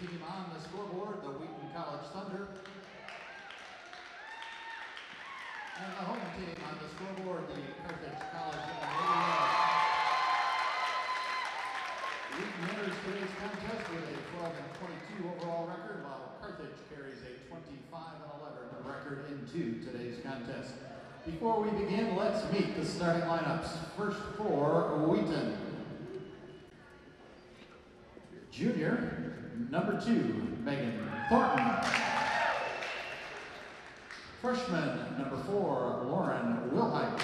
team on the scoreboard, the Wheaton College Thunder. And the home team on the scoreboard, the Carthage College Lady Reds. Wheaton enters today's contest with a 12-22 overall record, while Carthage carries a 25-11 record into today's contest. Before we begin, let's meet the starting lineups. First for Wheaton. Junior, number 2, Megan Thornton. Freshman, number 4, Lauren Wilhite.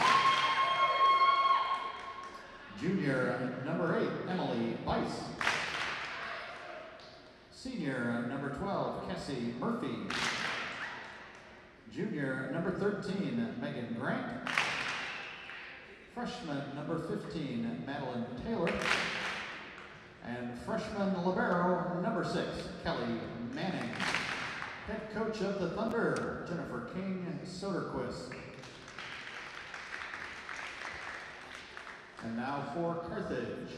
Junior, number 8, Emily Bice. Senior, number 12, Cassie Murphy. Junior, number 13, Megan Grant. Freshman, number 15, Madeline Taylor. And freshman libero, number 6, Kelly Manning. Head coach of the Thunder, Jennifer King Soderquist. And now for Carthage.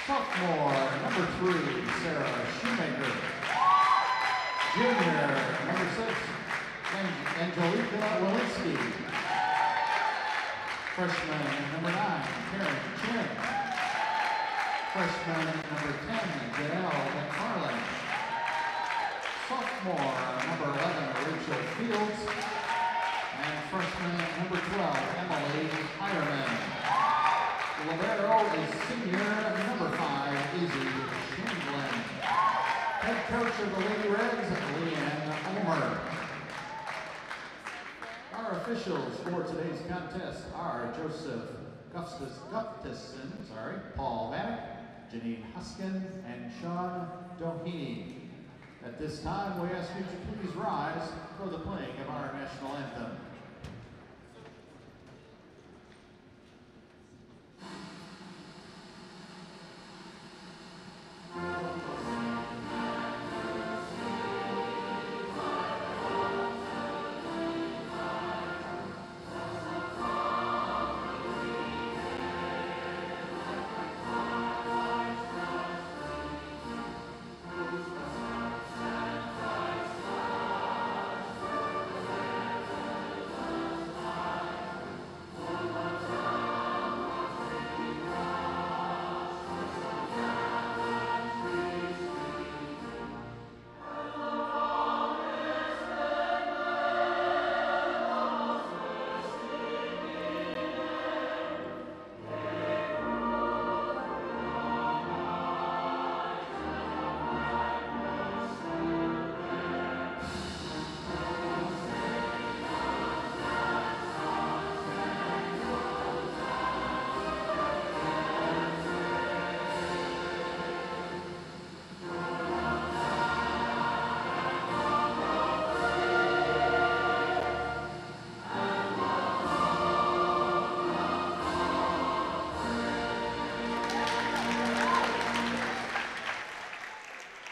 Sophomore, number 3, Sarah Shoemaker. Junior, number 6, Angelica Walensky. Freshman, number 9, Karen Chin. Freshman, number 10, Janelle McFarland. Sophomore, number 11, Rachel Fields. And freshman, number 12, Emily Hireman. Libero is senior, number 5, Izzy Chamberlain. Head coach of the Lady Reds, Leanne Ulmer. Our officials for today's contest are Joseph Gustafson, Paul Maddock, Janine Huskin, and Sean Doheny. At this time, we ask you to please rise for the playing of our national anthem.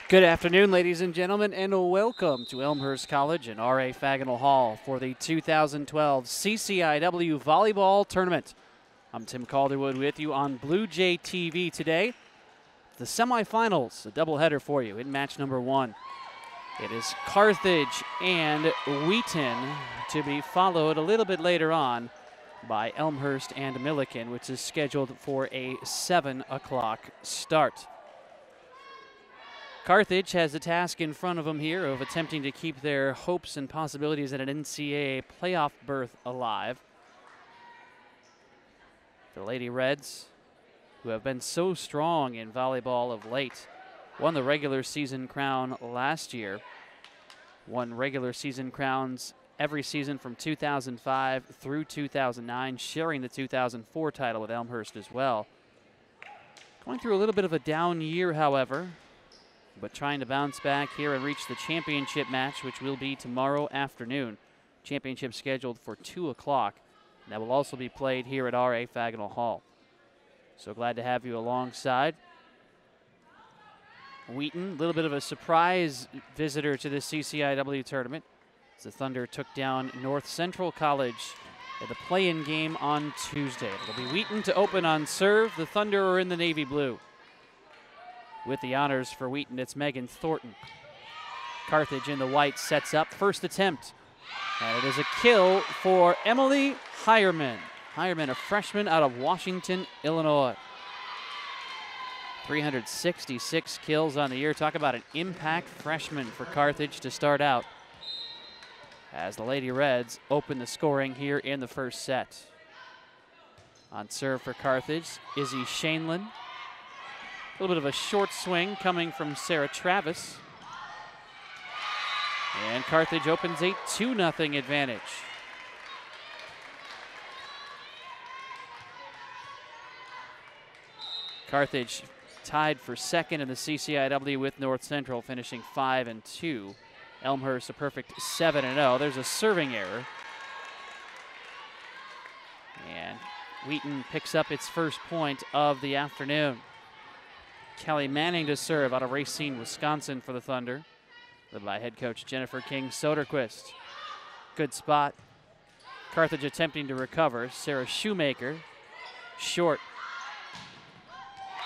Good afternoon, ladies and gentlemen, and welcome to Elmhurst College and R.A. Fagenal Hall for the 2012 CCIW Volleyball Tournament. I'm Tim Calderwood with you on Blue Jay TV today. The semifinals, a doubleheader for you in match number 1. It is Carthage and Wheaton, to be followed a little bit later on by Elmhurst and Milliken, which is scheduled for a 7 o'clock start. Carthage has the task in front of them here of attempting to keep their hopes and possibilities at an NCAA playoff berth alive. The Lady Reds, who have been so strong in volleyball of late, won the regular season crown last year, won regular season crowns every season from 2005 through 2009, sharing the 2004 title with Elmhurst as well. Going through a little bit of a down year, however, but trying to bounce back here and reach the championship match, which will be tomorrow afternoon. Championship scheduled for 2 o'clock. That will also be played here at R.A. Fagenal Hall. So glad to have you alongside. Wheaton, a little bit of a surprise visitor to the CCIW tournament, as the Thunder took down North Central College in the play-in game on Tuesday. It'll be Wheaton to open on serve. The Thunder are in the navy blue. With the honors for Wheaton, it's Megan Thornton. Carthage in the white sets up. First attempt. And it is a kill for Emily Hireman. Hireman, a freshman out of Washington, Illinois. 366 kills on the year. Talk about an impact freshman for Carthage to start out, as the Lady Reds open the scoring here in the first set. On serve for Carthage, Izzy Shainlin. A little bit of a short swing coming from Sarah Travis. And Carthage opens a 2-0 advantage. Carthage tied for second in the CCIW with North Central, finishing 5-2. Elmhurst a perfect 7-0. There's a serving error. And Wheaton picks up its first point of the afternoon. Kelly Manning to serve out of Racine, Wisconsin for the Thunder, led by head coach Jennifer King Soderquist. Good spot. Carthage attempting to recover. Sarah Shoemaker, short.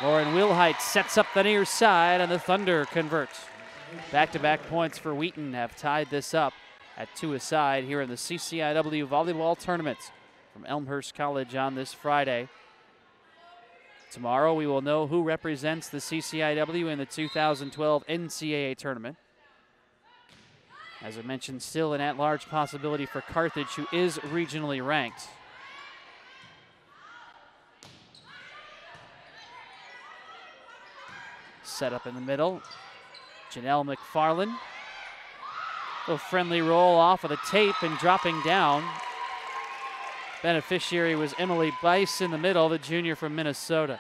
Lauren Wilhite sets up the near side, and the Thunder convert. Back-to-back points for Wheaton have tied this up at 2-a-side here in the CCIW volleyball tournament from Elmhurst College on this Friday. Tomorrow we will know who represents the CCIW in the 2012 NCAA tournament. As I mentioned, still an at-large possibility for Carthage, who is regionally ranked. Set up in the middle. Janelle McFarland. A friendly roll off of the tape and dropping down. Beneficiary was Emily Bice in the middle, the junior from Minnesota.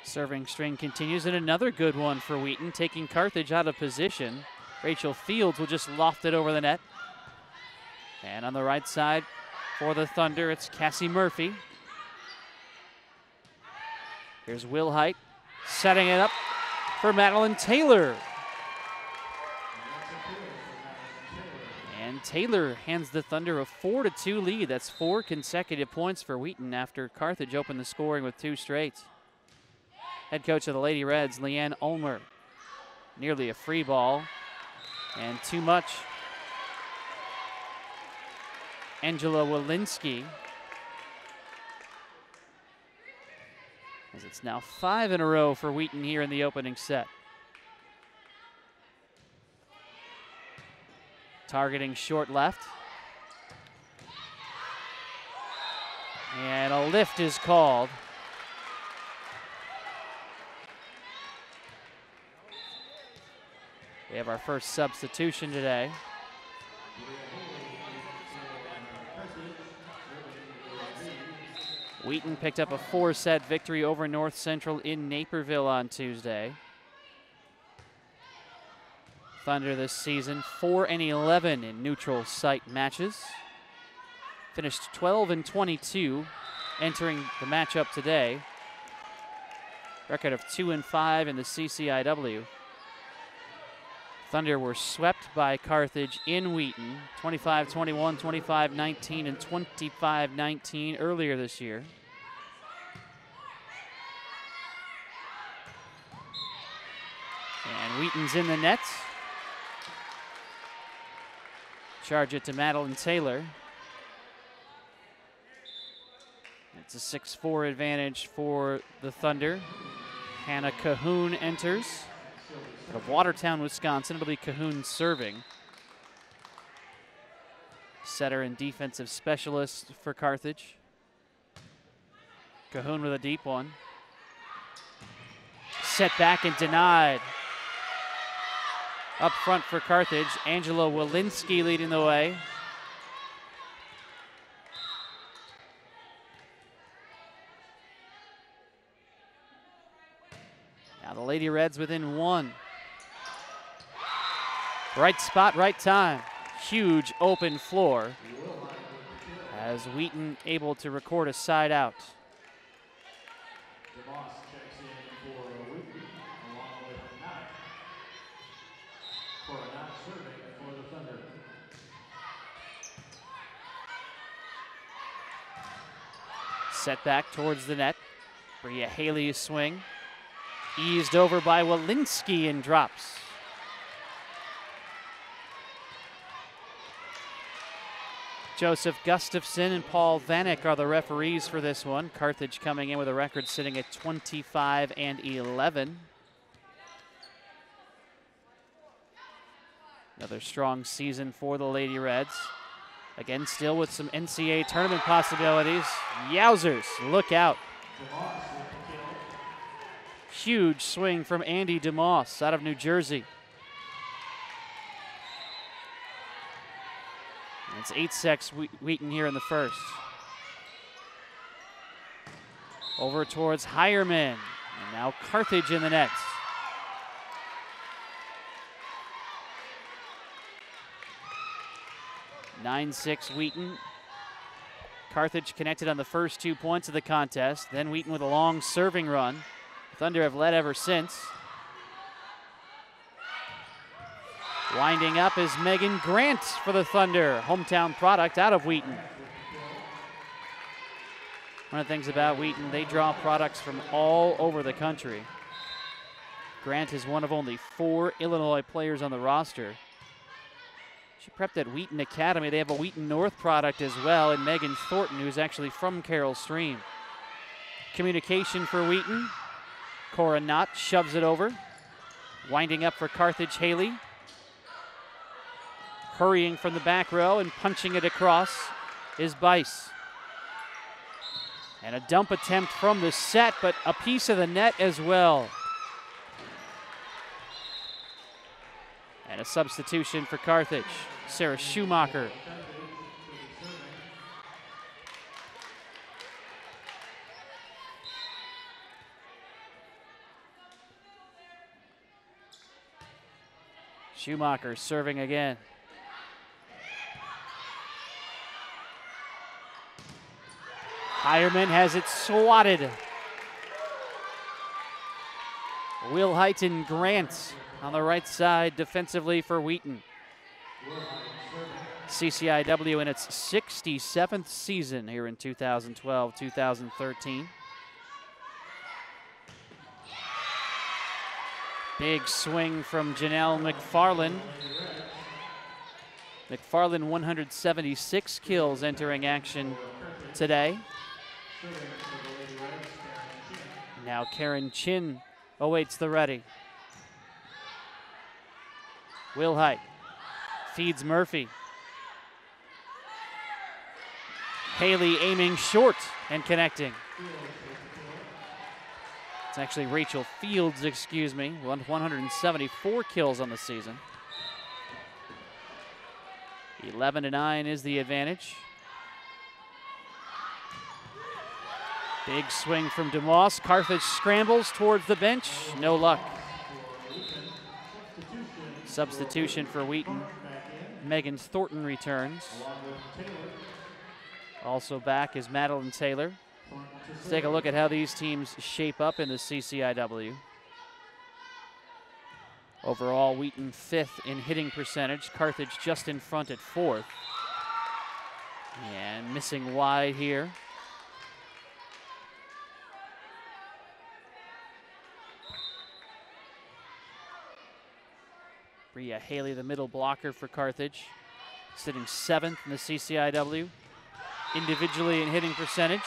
Serving string continues, and another good one for Wheaton, taking Carthage out of position. Rachel Fields will just loft it over the net. And on the right side for the Thunder, it's Cassie Murphy. Here's Wilhite setting it up for Madeline Taylor. And Taylor hands the Thunder a 4-2 lead. That's 4 consecutive points for Wheaton after Carthage opened the scoring with 2 straight. Head coach of the Lady Reds, Leanne Ulmer. Nearly a free ball and too much. Angela Walensky. As it's now 5 in a row for Wheaton here in the opening set. Targeting short left. And a lift is called. We have our first substitution today. Wheaton picked up a 4-set victory over North Central in Naperville on Tuesday. Thunder this season 4-11 in neutral site matches. Finished 12-22 entering the matchup today. Record of 2-5 in the CCIW. Thunder were swept by Carthage in Wheaton, 25-21, 25-19, and 25-19 earlier this year. And Wheaton's in the net. Charge it to Madeline Taylor. It's a 6-4 advantage for the Thunder. Hannah Cahoon enters. Of Watertown, Wisconsin. It'll be Cahoon serving. Setter and defensive specialist for Carthage. Cahoon with a deep one. Set back and denied. Up front for Carthage, Angela Walensky leading the way. Now the Lady Reds within 1. Right spot, right time. Huge open floor as Wheaton able to record a side out. Set back towards the net. Bria Haley's swing. Eased over by Walensky and drops. Joseph Gustafson and Paul Vanek are the referees for this one. Carthage coming in with a record sitting at 25-11. Another strong season for the Lady Reds. Again, still with some NCAA tournament possibilities. Yowzers, look out. Huge swing from Andy DeMoss out of New Jersey. It's 8-6 Wheaton here in the first. Over towards Hireman. And now Carthage in the nets. (9-6) Wheaton. Carthage connected on the first 2 points of the contest. Then Wheaton with a long serving run. Thunder have led ever since. Winding up is Megan Grant for the Thunder, hometown product out of Wheaton. One of the things about Wheaton, they draw products from all over the country. Grant is one of only 4 Illinois players on the roster. She prepped at Wheaton Academy. They have a Wheaton North product as well, and Megan Thornton, who's actually from Carroll Stream. Communication for Wheaton. Cora Knott shoves it over. Winding up for Carthage, Haley. Hurrying from the back row and punching it across is Bice. And a dump attempt from the set, but a piece of the net as well. And a substitution for Carthage, Sarah Schumacher. Schumacher serving again. Hireman has it swatted. Wheaton Grant on the right side defensively for Wheaton. CCIW in its 67th season here in 2012-2013. Big swing from Janelle McFarland. McFarland 176 kills entering action today. Now Karen Chin awaits the ready. Wilhite feeds Murphy. Haley aiming short and connecting. It's actually Rachel Fields, excuse me, 174 kills on the season. 11-9 is the advantage. Big swing from DeMoss. Carthage scrambles towards the bench. No luck. Substitution for Wheaton. Megan Thornton returns. Also back is Madeline Taylor. Let's take a look at how these teams shape up in the CCIW. Overall, Wheaton 5th in hitting percentage. Carthage just in front at 4th. And missing wide here. Bria Haley, the middle blocker for Carthage, sitting 7th in the CCIW, individually in hitting percentage.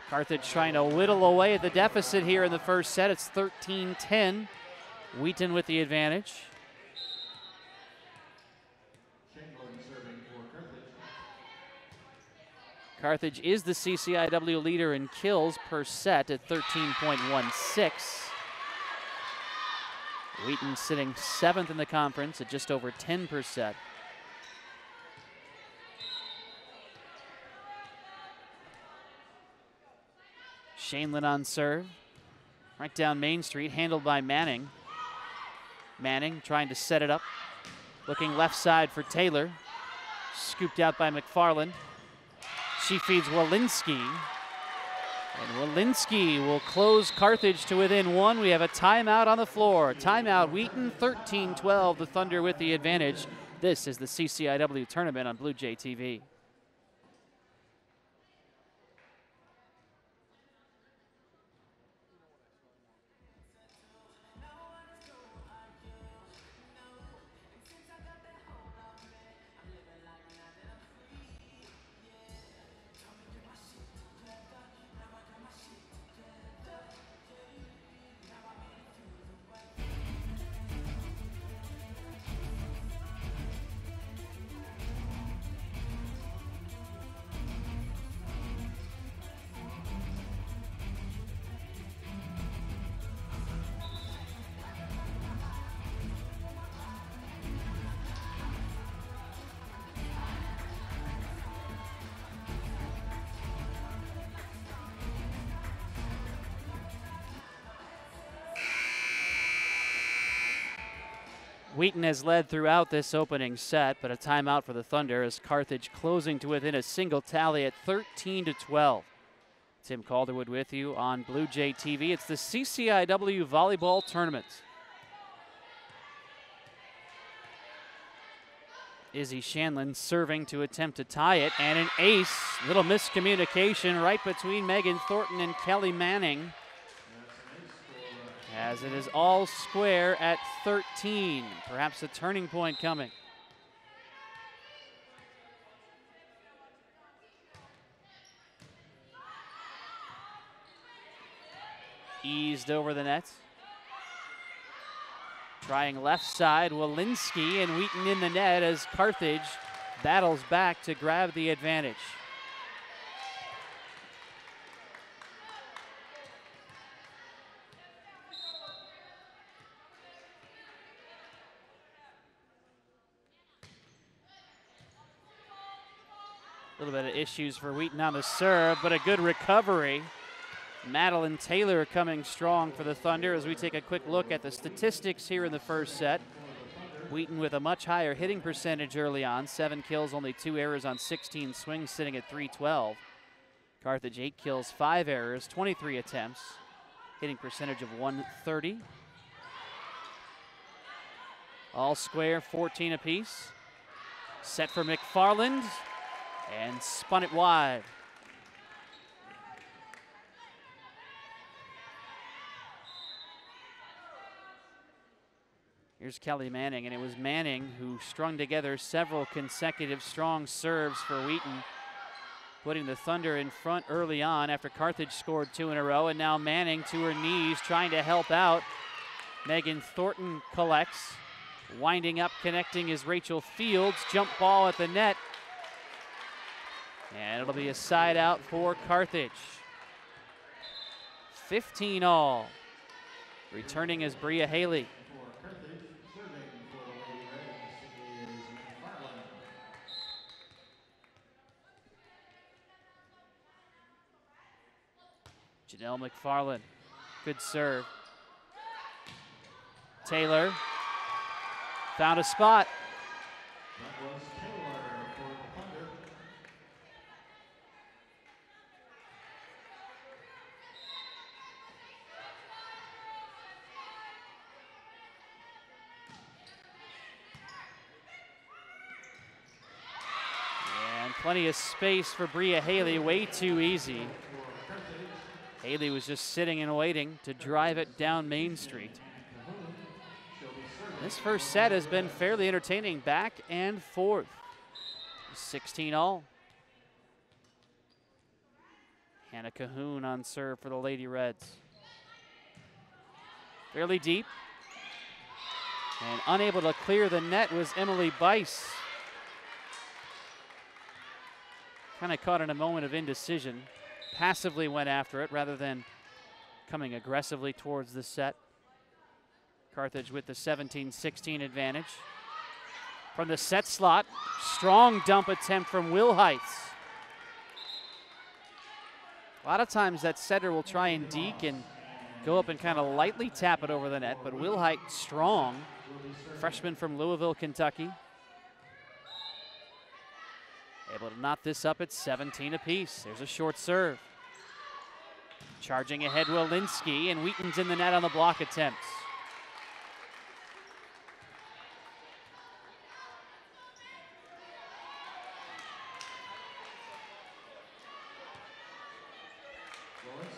Carthage trying to whittle away at the deficit here in the first set. It's 13-10. Wheaton with the advantage. Carthage is the CCIW leader in kills per set at 13.16. Wheaton sitting 7th in the conference at just over 10 per set. Shaneland on serve. Right down Main Street, handled by Manning. Manning trying to set it up. Looking left side for Taylor. Scooped out by McFarland. She feeds Walensky. And Walensky will close Carthage to within 1. We have a timeout on the floor. Timeout, Wheaton 13-12. The Thunder with the advantage. This is the CCIW tournament on Blue Jay TV. Wheaton has led throughout this opening set, but a timeout for the Thunder as Carthage closing to within a single tally at 13-12. Tim Calderwood with you on Blue Jay TV. It's the CCIW Volleyball Tournament. Izzy Shanlin serving to attempt to tie it, and an ace. Little miscommunication right between Megan Thornton and Kelly Manning, as it is all square at 13. Perhaps a turning point coming. Eased over the net. Trying left side, Walensky, and Wheaton in the net as Carthage battles back to grab the advantage. A little bit of issues for Wheaton on the serve, but a good recovery. Madeline Taylor coming strong for the Thunder as we take a quick look at the statistics here in the first set. Wheaton with a much higher hitting percentage early on. 7 kills, only 2 errors on 16 swings, sitting at .312. Carthage 8 kills, 5 errors, 23 attempts. Hitting percentage of .130. All square, 14 apiece. Set for McFarland. And spun it wide. Here's Kelly Manning, and it was Manning who strung together several consecutive strong serves for Wheaton, putting the Thunder in front early on after Carthage scored 2 in a row, and now Manning to her knees trying to help out. Megan Thornton collects. Winding up, connecting is Rachel Fields. Jump ball at the net. And it'll be a side out for Carthage. 15 all. Returning is Bria Haley. Janelle McFarland, good serve. Taylor found a spot. Plenty of space for Bria Haley, way too easy. Haley was just sitting and waiting to drive it down Main Street. This first set has been fairly entertaining, back and forth. 16 all. Hannah Cahoon on serve for the Lady Reds. Fairly deep. And unable to clear the net was Emily Bice. Kind of caught in a moment of indecision. Passively went after it rather than coming aggressively towards the set. Carthage with the 17-16 advantage. From the set slot, strong dump attempt from Will Heights. A lot of times that setter will try and deke and go up and kind of lightly tap it over the net, but Will Heights strong. Freshman from Louisville, Kentucky. Able to knot this up at 17 apiece. There's a short serve. Charging ahead, Walensky, and Wheaton's in the net on the block attempts.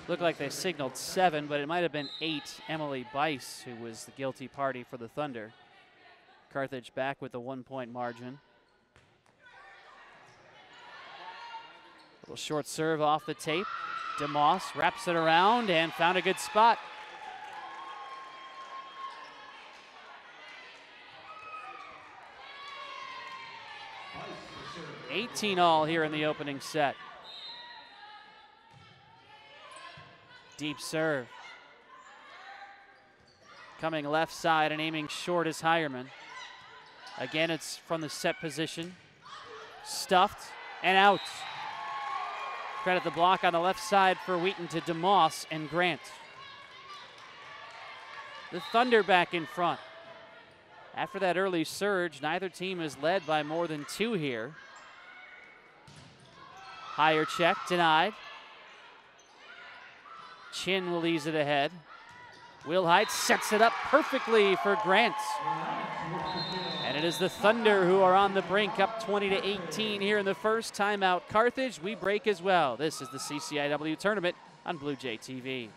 Looked like they signaled 7, but it might have been 8. Emily Bice, who was the guilty party for the Thunder. Carthage back with the 1-point margin. Little short serve off the tape. DeMoss wraps it around and found a good spot. 18 all here in the opening set. Deep serve. Coming left side and aiming short is Hireman. Again, it's from the set position. Stuffed and out. Credit the block on the left side for Wheaton to DeMoss and Grant. The Thunder back in front. After that early surge, neither team is led by more than 2 here. Higher check, denied. Chin will ease it ahead. Wilhite sets it up perfectly for Grant. And it is the Thunder who are on the brink, up 20-18 here in the first. Timeout Carthage. We break as well. This is the CCIW tournament on Blue Jay TV.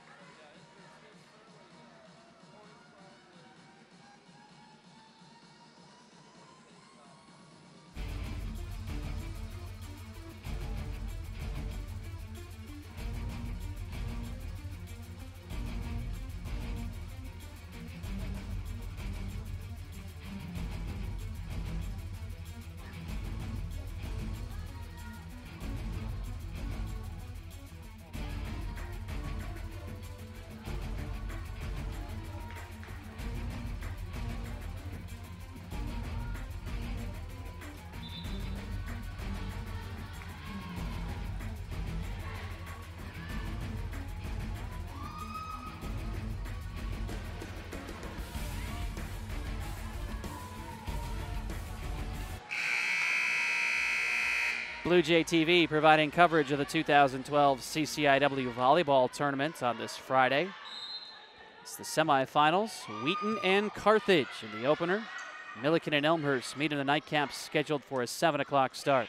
Blue Jay TV providing coverage of the 2012 CCIW volleyball tournament on this Friday. It's the semifinals, Wheaton and Carthage in the opener. Milliken and Elmhurst meet in the nightcap scheduled for a 7 o'clock start.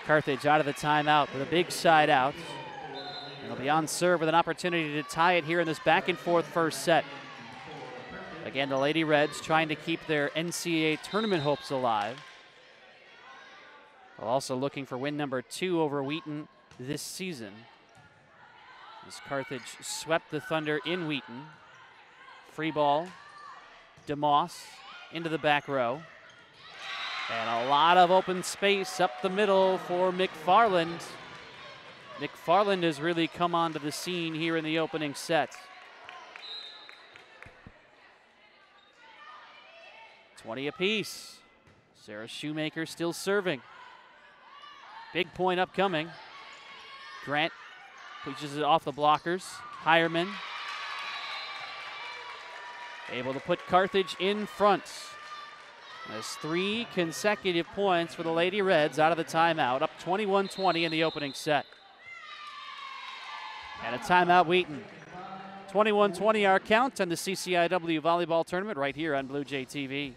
Carthage out of the timeout with a big side out. They'll be on serve with an opportunity to tie it here in this back and forth first set. Again, the Lady Reds trying to keep their NCAA tournament hopes alive. Also looking for win number 2 over Wheaton this season. As Carthage swept the Thunder in Wheaton. Free ball, DeMoss into the back row. And a lot of open space up the middle for McFarland. McFarland has really come onto the scene here in the opening set. 20 apiece. Sarah Shoemaker still serving. Big point upcoming. Grant pushes it off the blockers. Hireman able to put Carthage in front. There's 3 consecutive points for the Lady Reds out of the timeout, up 21-20 in the opening set. And a timeout Wheaton. 21-20 our count on the CCIW volleyball tournament right here on Blue Jay TV.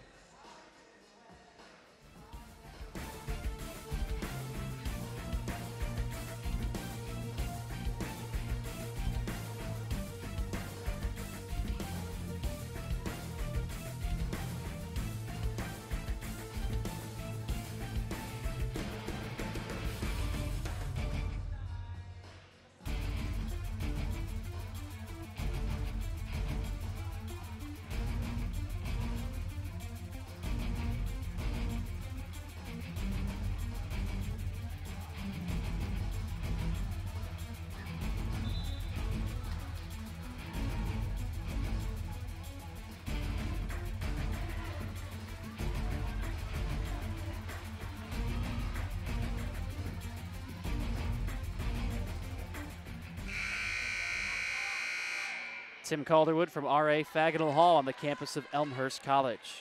Tim Calderwood from R.A. Faginal Hall on the campus of Elmhurst College.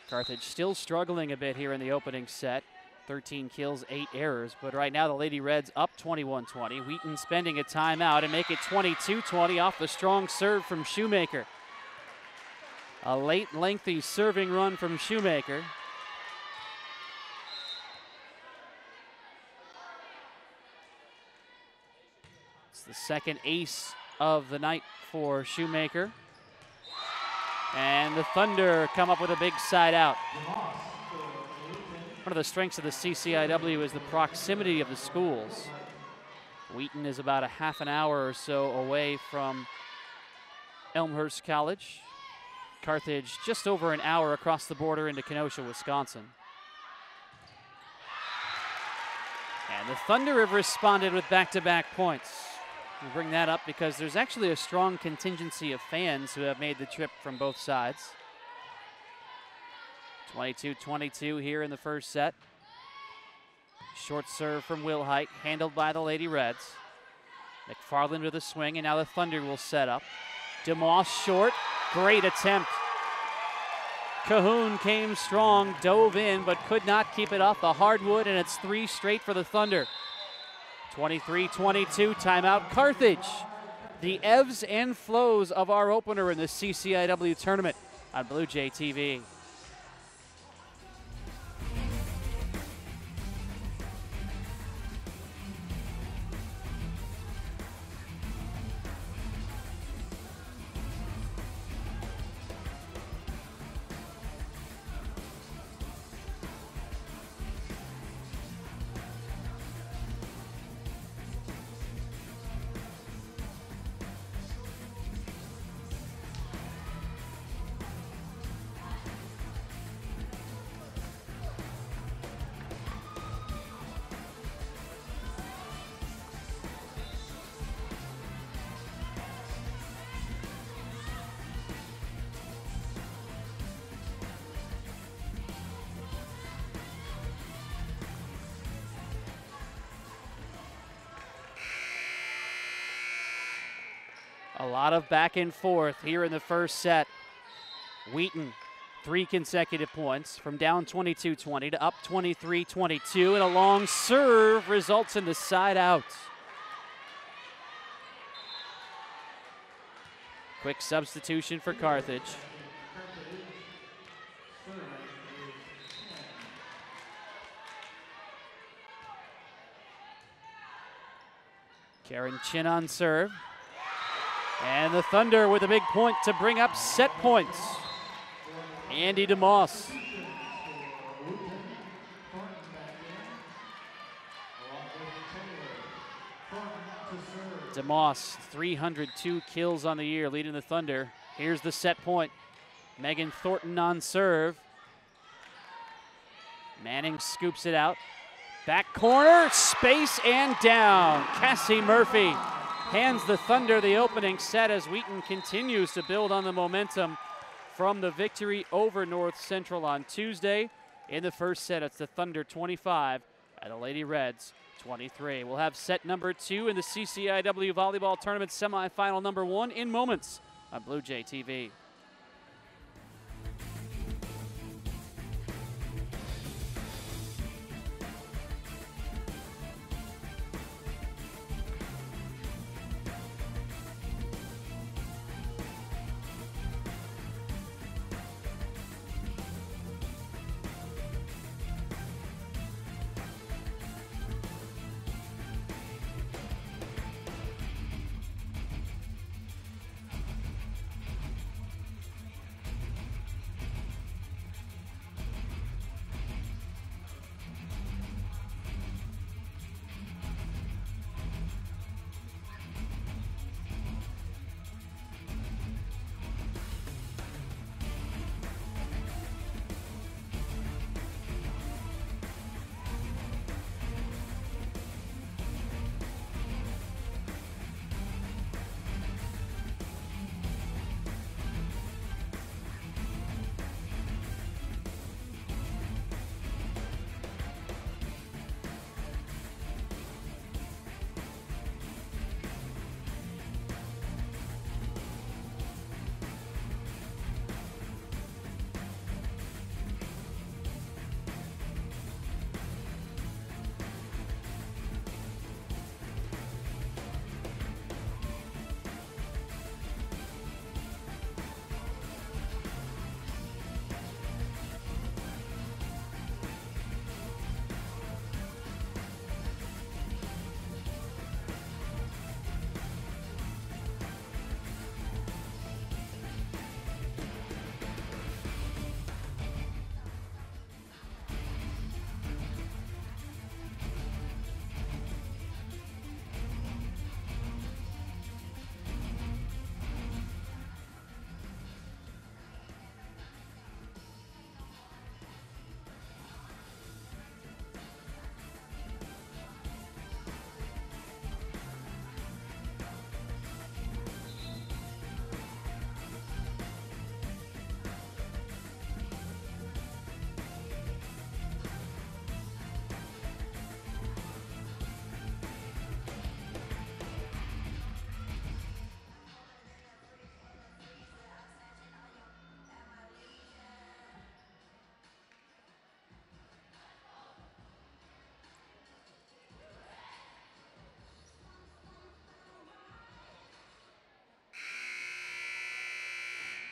Carthage still struggling a bit here in the opening set. 13 kills, 8 errors, but right now the Lady Reds up 21-20. Wheaton spending a timeout and make it 22-20 off the strong serve from Shoemaker. A late, lengthy serving run from Shoemaker. It's the second ace of the night for Shoemaker. And the Thunder come up with a big side out. One of the strengths of the CCIW is the proximity of the schools. Wheaton is about a half an hour or so away from Elmhurst College. Carthage just over an hour across the border into Kenosha, Wisconsin. And the Thunder have responded with back-to-back points. We bring that up because there's actually a strong contingency of fans who have made the trip from both sides. 22-22 here in the first set. Short serve from Wilhite, handled by the Lady Reds. McFarland with a swing, and now the Thunder will set up. DeMoss short, great attempt. Cahoon came strong, dove in, but could not keep it off the hardwood, and it's 3 straight for the Thunder. 23-22, timeout. Carthage, the ebbs and flows of our opener in the CCIW tournament on Blue Jay TV. A lot of back and forth here in the first set. Wheaton, 3 consecutive points from down 22-20 to up 23-22, and a long serve results in the side out. Quick substitution for Carthage. Karen Chin on serve. And the Thunder with a big point to bring up set points. Andy DeMoss. DeMoss, 302 kills on the year, leading the Thunder. Here's the set point. Megan Thornton on serve. Manning scoops it out. Back corner, space and down. Cassie Murphy hands the Thunder the opening set as Wheaton continues to build on the momentum from the victory over North Central on Tuesday. In the first set, it's the Thunder 25 and the Lady Reds 23. We'll have set number 2 in the CCIW Volleyball Tournament semifinal number 1 in moments on Blue Jay TV.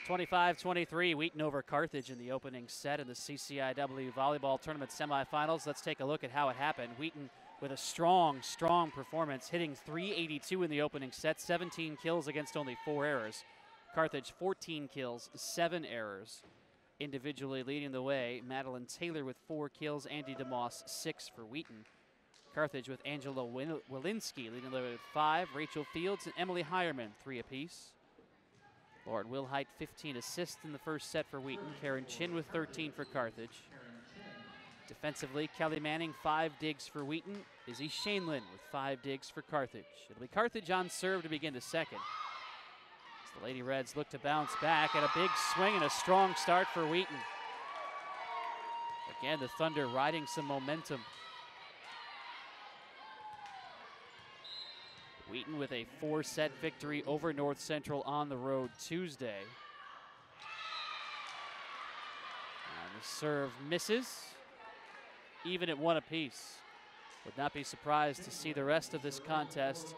25-23, Wheaton over Carthage in the opening set in the CCIW volleyball tournament semifinals. Let's take a look at how it happened. Wheaton with a strong performance, hitting .382 in the opening set, 17 kills against only 4 errors. Carthage 14 kills, 7 errors. Individually leading the way, Madeline Taylor with 4 kills, Andy DeMoss 6 for Wheaton. Carthage with Angela Wilinski leading the way with 5, Rachel Fields and Emily Hireman 3 apiece. Lauren Wilhite 15 assists in the first set for Wheaton, Karen Chin with 13 for Carthage. Defensively, Kelly Manning 5 digs for Wheaton, Izzy Shainlin with 5 digs for Carthage. It'll be Carthage on serve to begin the second. As the Lady Reds look to bounce back, and a big swing and a strong start for Wheaton. Again, the Thunder riding some momentum. Wheaton with a 4-set victory over North Central on the road Tuesday. And the serve misses, even at 1 apiece. Would not be surprised to see the rest of this contest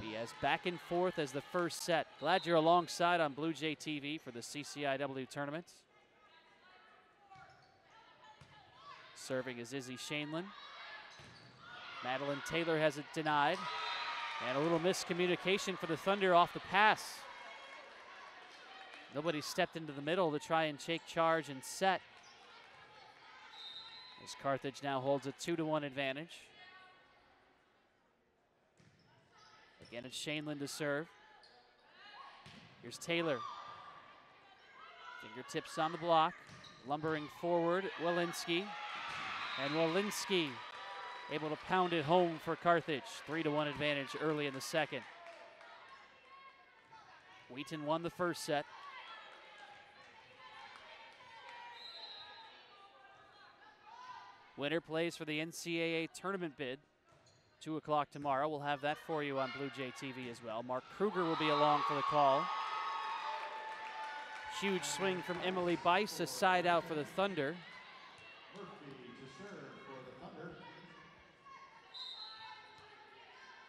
be as back and forth as the first set. Glad you're alongside on Blue Jay TV for the CCIW tournament. Serving is Izzy Shainlin. Madeline Taylor has it denied. And a little miscommunication for the Thunder off the pass. Nobody stepped into the middle to try and take charge and set. As Carthage now holds a 2-1 advantage. Again, it's Shainlin to serve. Here's Taylor. Fingertips on the block. Lumbering forward, Wilinski. And Wilinski able to pound it home for Carthage. 3-1 advantage early in the second. Wheaton won the first set. Winner plays for the NCAA tournament bid. 2 o'clock tomorrow. We'll have that for you on Blue Jay TV as well. Mark Kruger will be along for the call. Huge swing from Emily Bice, a side out for the Thunder.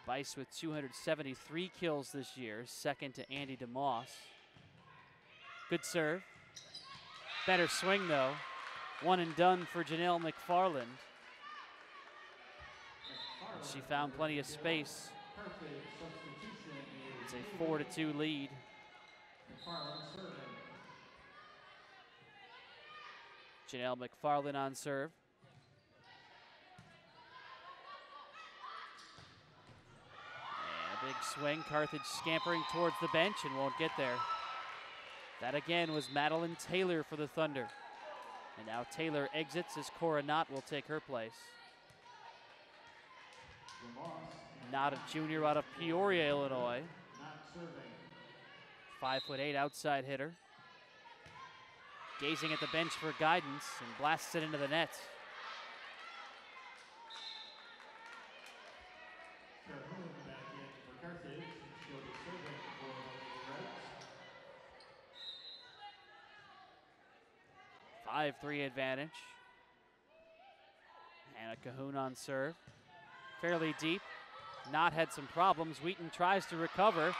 Bice with 273 kills this year, second to Andy DeMoss. Good serve. Better swing though. 1 and done for Janelle McFarland. She found plenty of space. It's a 4-2 lead. Janelle McFarland on serve. Big swing, Carthage scampering towards the bench and won't get there. That again was Madeline Taylor for the Thunder. And now Taylor exits as Cora Knott will take her place. Knott, a junior out of Peoria, Illinois. 5'8" outside hitter. Gazing at the bench for guidance and blasts it into the net. A 5-3 advantage. Hannah Cahoon on serve. Fairly deep. Knott had some problems. Wheaton tries to recover.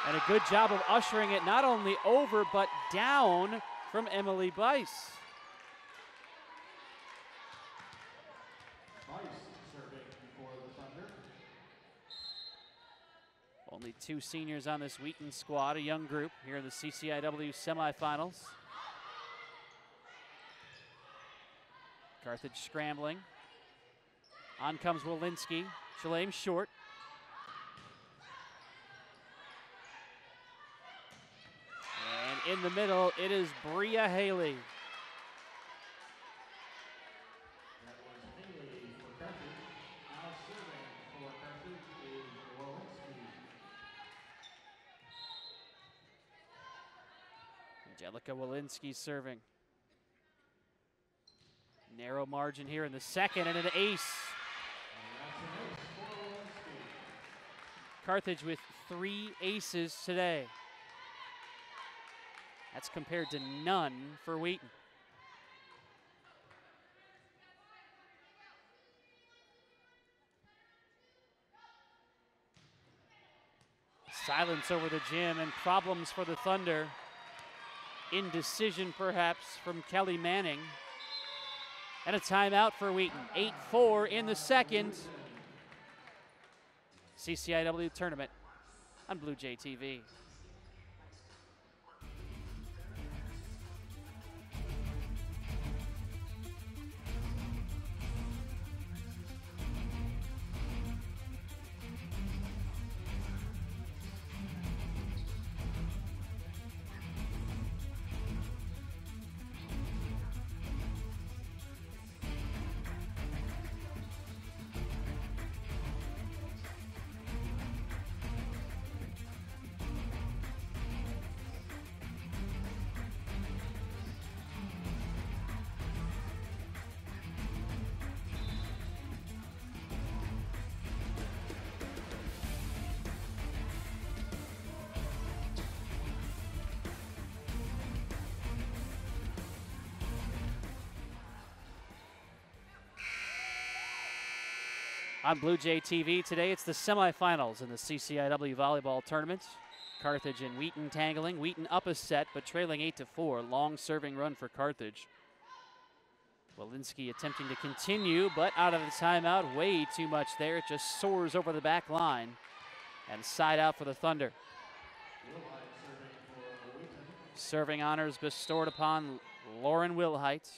And a good job of ushering it not only over, but down from Emily Bice. Only 2 seniors on this Wheaton squad, a young group here in the CCIW semifinals. Carthage scrambling. On comes Wilinski. She'll aim short. And in the middle, it is Bria Haley. That was Haley for Carthage. Now serving for Carthage is Wilinski. Angelica Wilinski serving. Narrow margin here in the second, and an ace. Carthage with 3 aces today. That's compared to none for Wheaton. Silence over the gym and problems for the Thunder. indecision perhaps from Kelly Manning. And a timeout for Wheaton. 8-4 in the second. CCIW tournament on Blue Jay TV. On Blue Jay TV today, it's the semifinals in the CCIW volleyball tournament. Carthage and Wheaton tangling. Wheaton up a set, but trailing 8-4. Long serving run for Carthage. Walensky attempting to continue, but out of the timeout, way too much there. It just soars over the back line and side out for the Thunder. Serving honors bestowed upon Lauren Wilhite.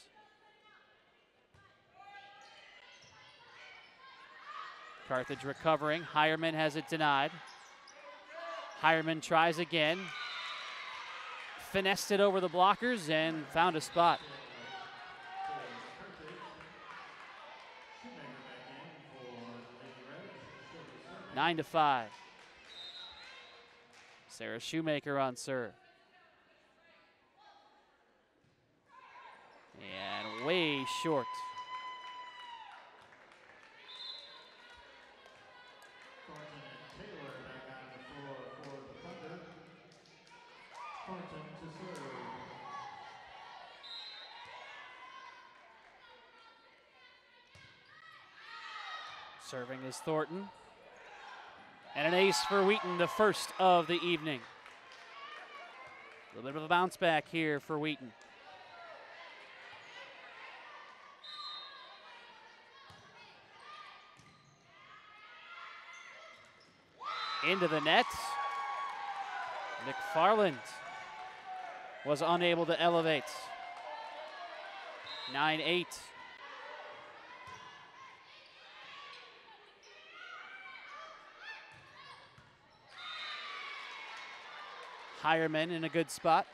Carthage recovering. Hireman has it denied. Hireman tries again. Finessed it over the blockers and found a spot. Nine to 5. Sarah Shoemaker on serve. And way short. Serving is Thornton. And an ace for Wheaton, the first of the evening. A little bit of a bounce back here for Wheaton. Into the net. McFarland was unable to elevate. 9-8. Hireman in a good spot.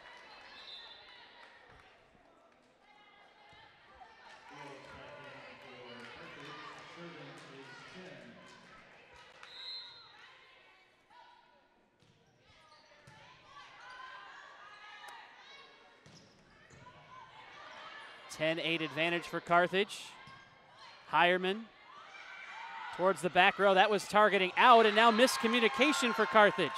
(10-8) advantage for Carthage. Hireman towards the back row. That was targeting out, and now miscommunication for Carthage.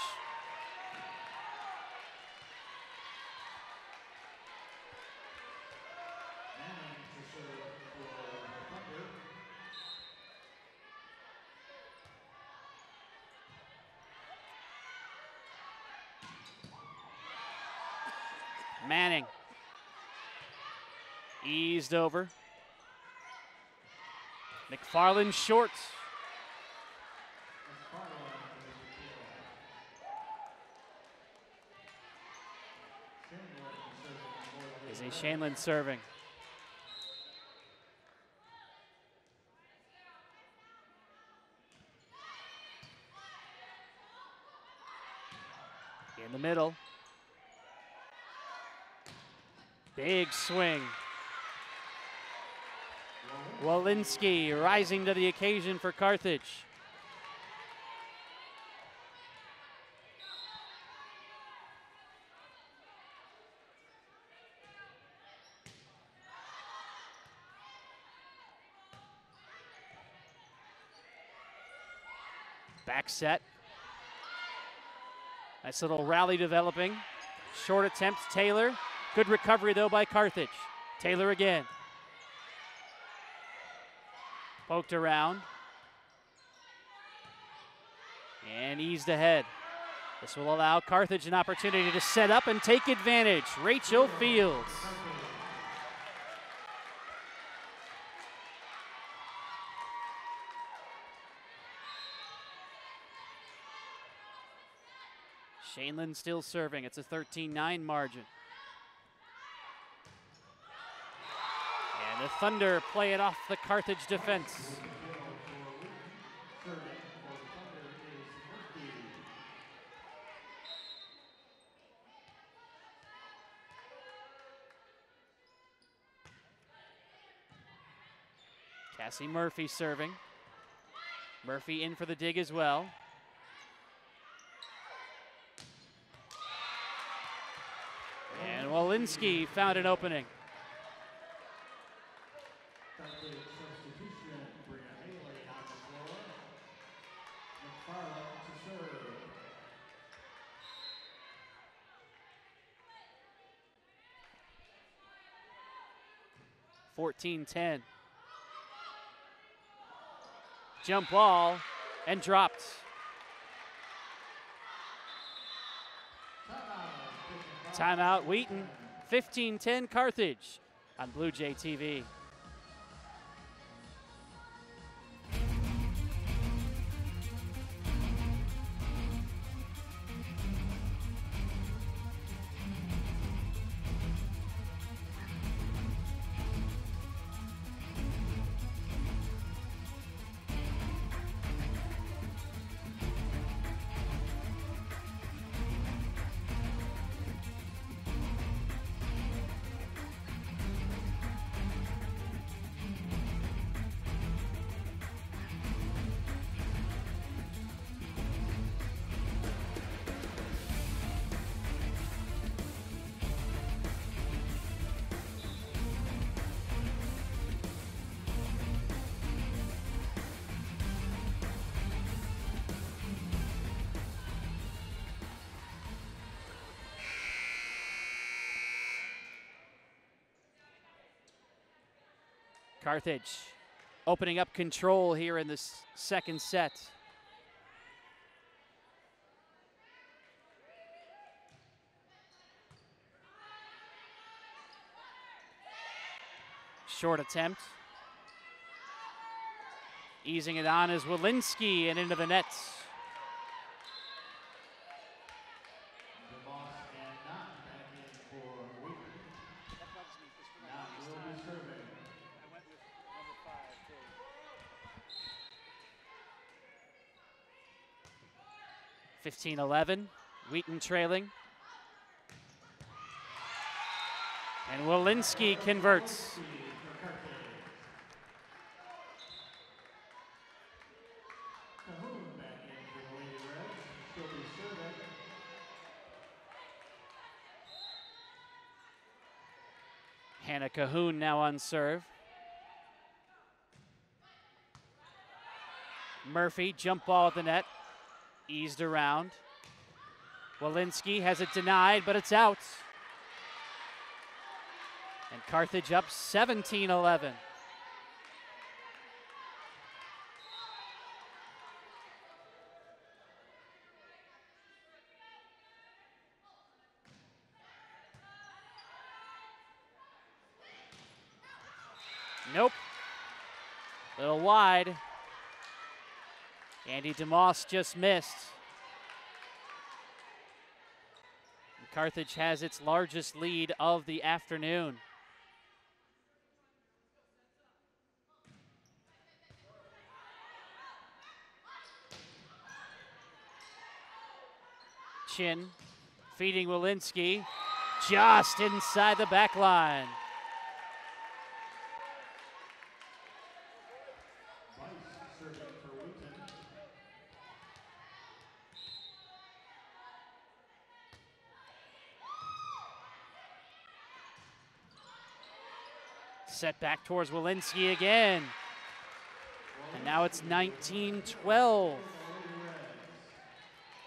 Manning eased over. McFarland short. Izzy Shanlin serving. In the middle. Big swing. Walensky rising to the occasion for Carthage. Back set. Nice little rally developing. Short attempt, Taylor. Good recovery though by Carthage. Taylor again. Poked around. And eased ahead. This will allow Carthage an opportunity to set up and take advantage. Rachel Fields. Shaneland still serving. It's a 13-9 margin. And the Thunder play it off the Carthage defense. Cassie Murphy serving. Murphy in for the dig as well. And Walensky found an opening. (14-10). Jump ball and dropped. Timeout Wheaton, 15-10 Carthage on Blue Jay TV. Carthage opening up control here in this second set. Short attempt. Easing it on is Walensky and into the net. (15-11), Wheaton trailing. And Walensky converts. Hannah Cahoon now on serve. Murphy, jump ball at the net. Eased around. Walensky has it denied, but it's out. And Carthage up 17-11. Nope. Little wide. Andy DeMoss just missed. And Carthage has its largest lead of the afternoon. Chin feeding Walensky just inside the back line. Set back towards Walensky again. And now it's 19-12.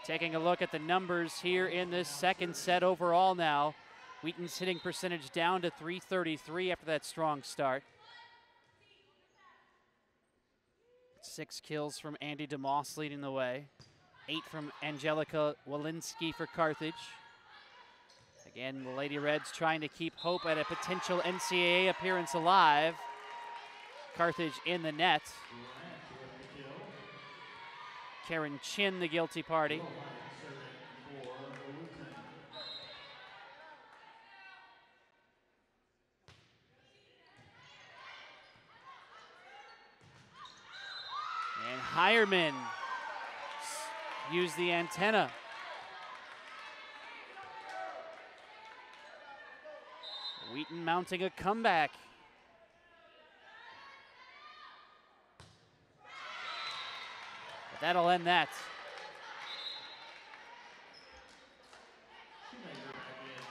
Taking a look at the numbers here in this second set overall now. Wheaton's hitting percentage down to .333 after that strong start. 6 kills from Andy DeMoss leading the way. 8 from Angelica Walensky for Carthage. Again, the Lady Reds trying to keep hope at a potential NCAA appearance alive. Carthage in the net. Karen Chin, the guilty party. And Hireman used the antenna. Wheaton mounting a comeback. But that'll end that.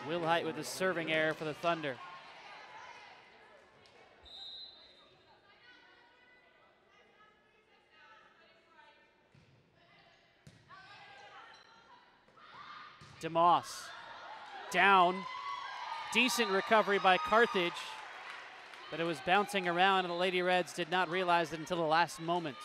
Wilhite with a serving error for the Thunder. DeMoss down. Decent recovery by Carthage, but it was bouncing around and the Lady Reds did not realize it until the last moment.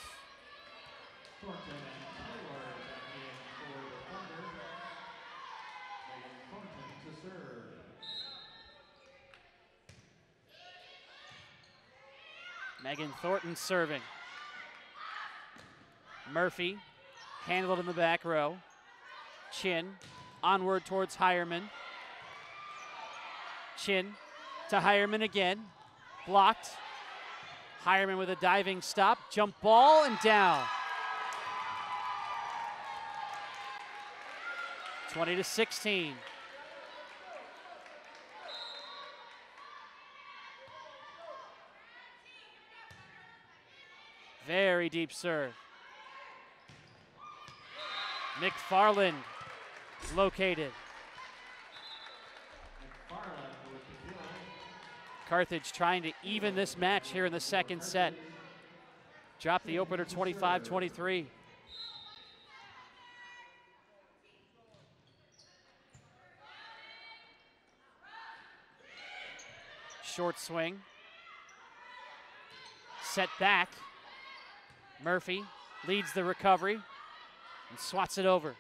Megan Thornton serving. Murphy handled in the back row. Chin onward towards Hireman. Chin to Hireman again. Blocked. Hireman with a diving stop. Jump ball and down. 20-16. Very deep serve. McFarland located. Carthage trying to even this match here in the second set. Dropped the opener 25-23. Short swing. Set back. Murphy leads the recovery and swats it over.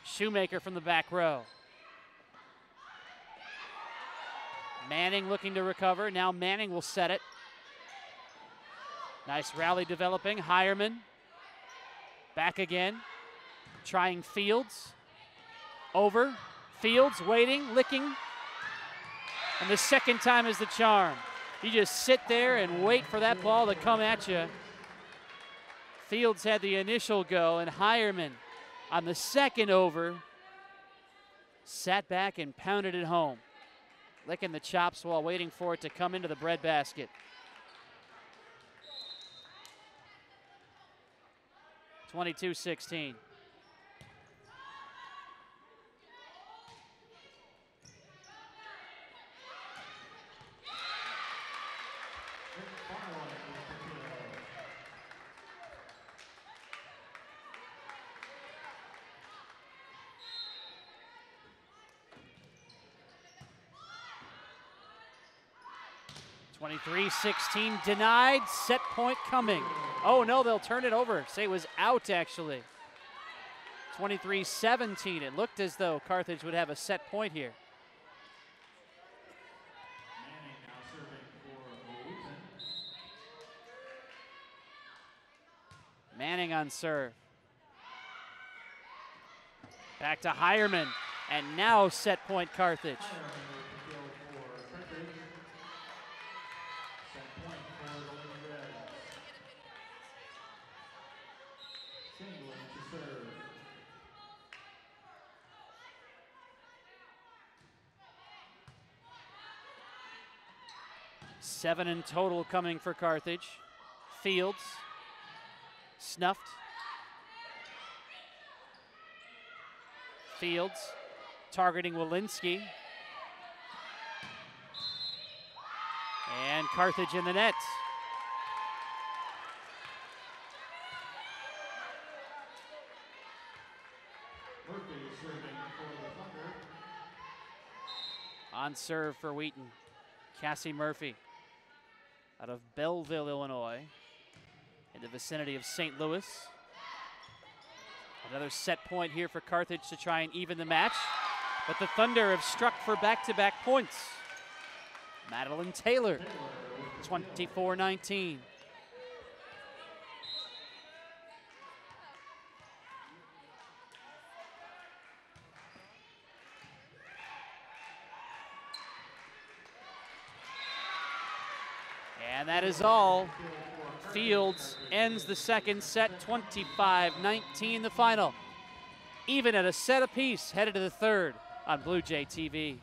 Shoemaker from the back row. Manning looking to recover. Now Manning will set it. Nice rally developing. Hireman. Back again. Trying Fields. Over. Fields waiting, licking. And the second time is the charm. You just sit there and wait for that ball to come at you. Fields had the initial go, and Hireman on the second over sat back and pounded it home, licking the chops while waiting for it to come into the breadbasket. 22-16. (23-16) denied, set point coming. Oh no, they'll turn it over. Say it was out actually. 23-17, it looked as though Carthage would have a set point here. Manning now serving for Wheaton. Manning on serve. Back to Hireman, and now set point Carthage. Seven in total coming for Carthage. Fields, snuffed. Fields targeting Walensky. And Carthage in the net. Murphy serving for the Thunder. On serve for Wheaton. Cassie Murphy out of Belleville, Illinois, in the vicinity of St. Louis. Another set point here for Carthage to try and even the match. But the Thunder have struck for back-to-back points. Madeline Taylor, 24-19. And that is all. Fields ends the second set, 25-19 the final. Even at a set apiece, headed to the third on Blue Jay TV.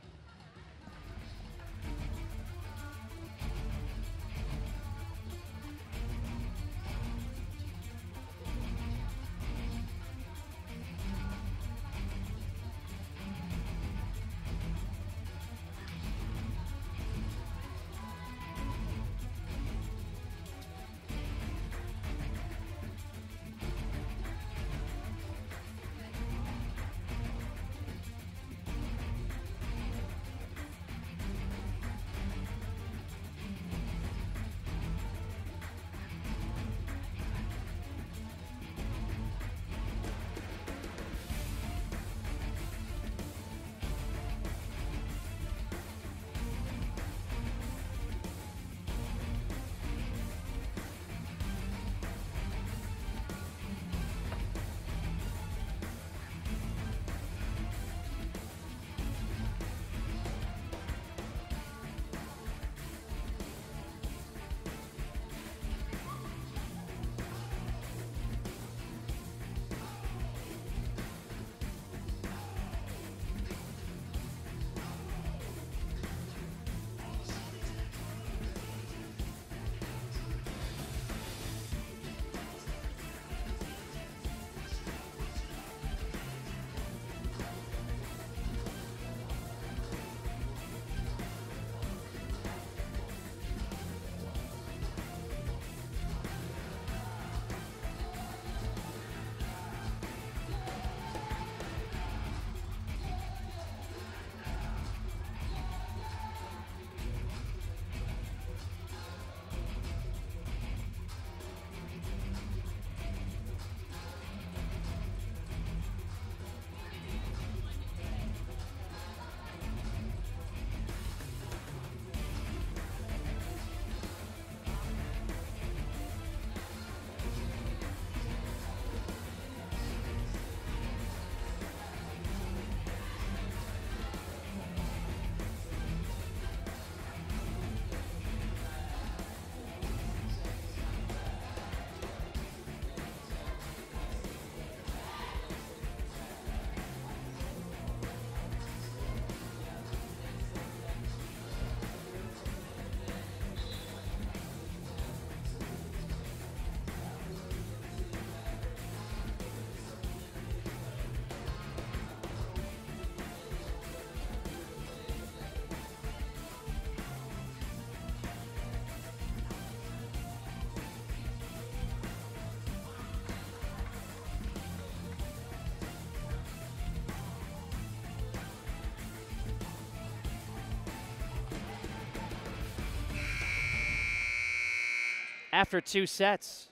After two sets,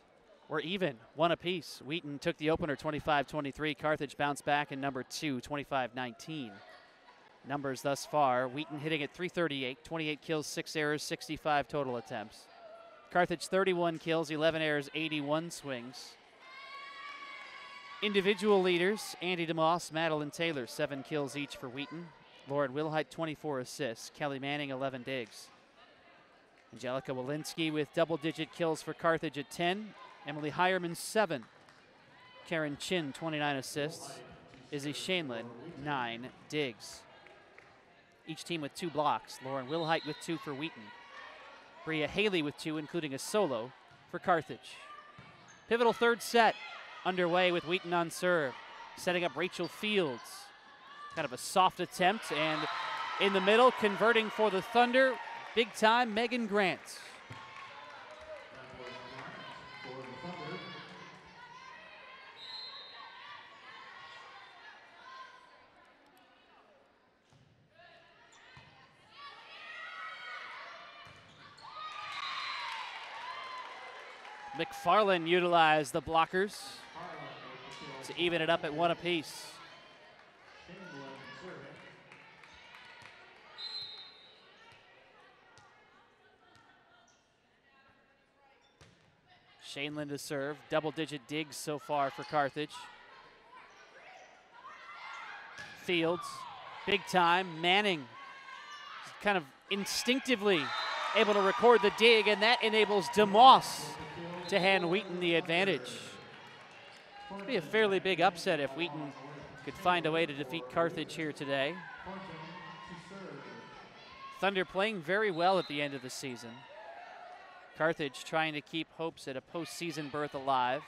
we're even, one apiece. Wheaton took the opener 25-23. Carthage bounced back in number two, 25-19. Numbers thus far, Wheaton hitting at 338, 28 kills, 6 errors, 65 total attempts. Carthage 31 kills, 11 errors, 81 swings. Individual leaders, Andy DeMoss, Madeline Taylor, 7 kills each for Wheaton. Lauren Wilhite, 24 assists. Kelly Manning, 11 digs. Angelica Walensky with double-digit kills for Carthage at 10. Emily Hireman, 7. Karen Chin, 29 assists. Izzy Shainlin, 9 digs. Each team with 2 blocks. Lauren Wilhite with 2 for Wheaton. Bria Haley with 2, including a solo for Carthage. Pivotal third set underway with Wheaton on serve. Setting up Rachel Fields. Kind of a soft attempt, and in the middle, converting for the Thunder, big time Megan Grant. McFarland utilized the blockers. to even it up at 1 apiece. Shaneland to serve. Double-digit digs so far for Carthage. Fields, big time. Manning kind of instinctively able to record the dig, and that enables DeMoss to hand Wheaton the advantage. It'd be a fairly big upset if Wheaton could find a way to defeat Carthage here today. Thunder playing very well at the end of the season. Carthage trying to keep hopes at a postseason berth alive.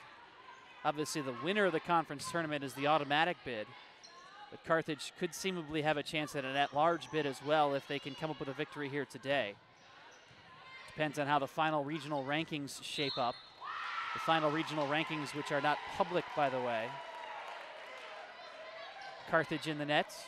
Obviously, the winner of the conference tournament is the automatic bid, but Carthage could seemingly have a chance at an at-large bid as well if they can come up with a victory here today. Depends on how the final regional rankings shape up. The final regional rankings, which are not public, by the way. Carthage in the nets.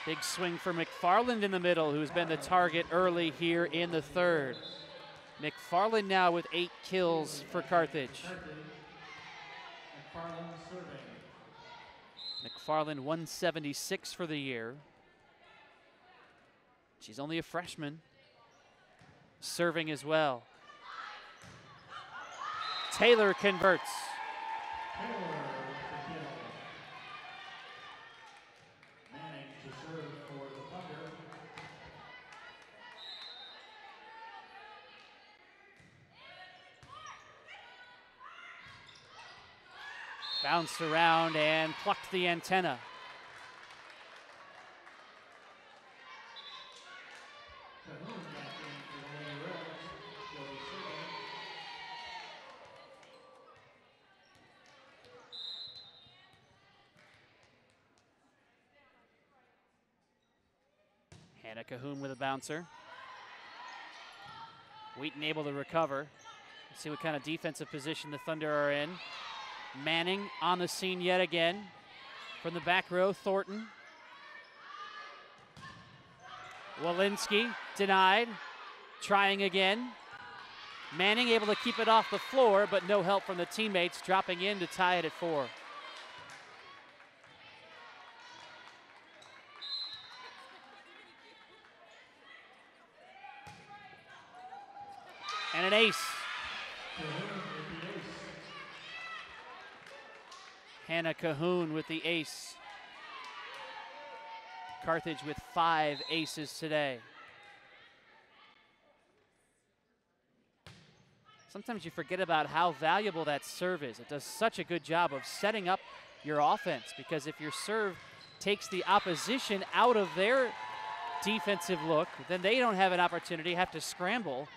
Big swing for McFarland in the middle, who's been the target early here in the third. McFarland now with 8 kills for Carthage. McFarland 176 for the year. She's only a freshman. Serving as well. Taylor converts. Bounced around and plucked the antenna. Hannah Cahoon with a bouncer. Wheaton able to recover. Let's see what kind of defensive position the Thunder are in. Manning on the scene yet again. From the back row, Thornton. Walensky denied. Trying again. Manning able to keep it off the floor, but no help from the teammates, dropping in to tie it at 4. And an ace. Hannah Cahoon with the ace. Carthage with 5 aces today. Sometimes you forget about how valuable that serve is. It does such a good job of setting up your offense, because if your serve takes the opposition out of their defensive look, then they don't have an opportunity, have to scramble,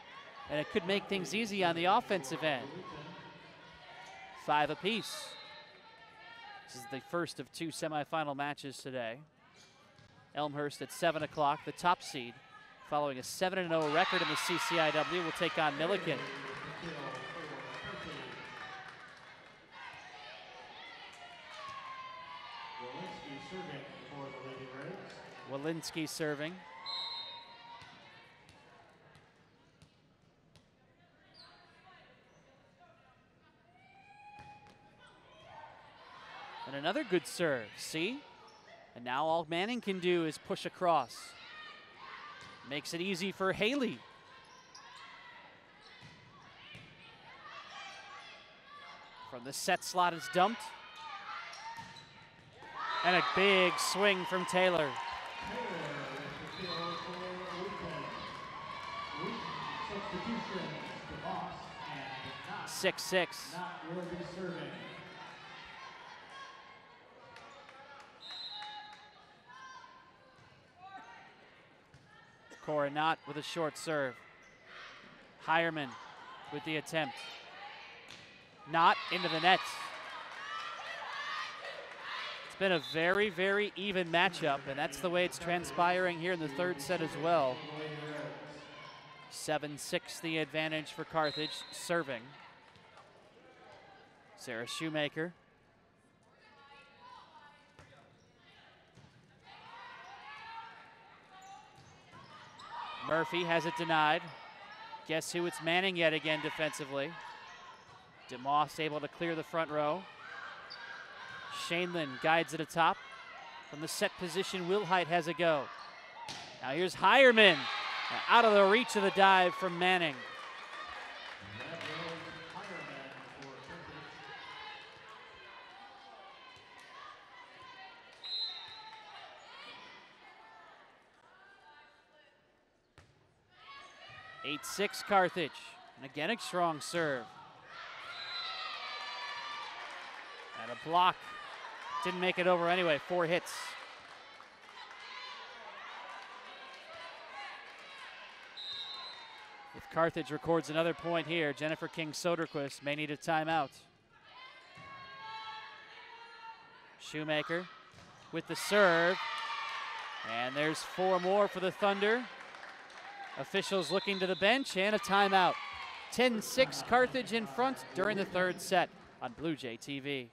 and it could make things easy on the offensive end. 5 apiece. This is the first of 2 semifinal matches today. Elmhurst at 7 o'clock, the top seed, following a 7-0 record in the CCIW, will take on Milliken. Walensky serving. And another good serve, see? And now all Manning can do is push across. Makes it easy for Haley. From the set slot is dumped. And a big swing from Taylor. 6-6. Cora Knott with a short serve. Hireman with the attempt. Knott into the net. It's been a very, very even matchup, and that's the way it's transpiring here in the third set as well. 7-6 the advantage for Carthage, serving. Sarah Shoemaker. Murphy has it denied. Guess who? It's Manning yet again defensively. DeMoss able to clear the front row. Shaneland guides it atop. From the set position, Wilhite has a go. Now here's Hireman. Out of the reach of the dive from Manning. Carthage. 8-6 Carthage. And again a strong serve. And a block. Didn't make it over anyway. 4 hits. If Carthage records another point here, Jennifer King-Soderquist may need a timeout. Shoemaker with the serve. And there's 4 more for the Thunder. Officials looking to the bench and a timeout. 10-6 Carthage in front during the 3rd set on Blue Jay TV.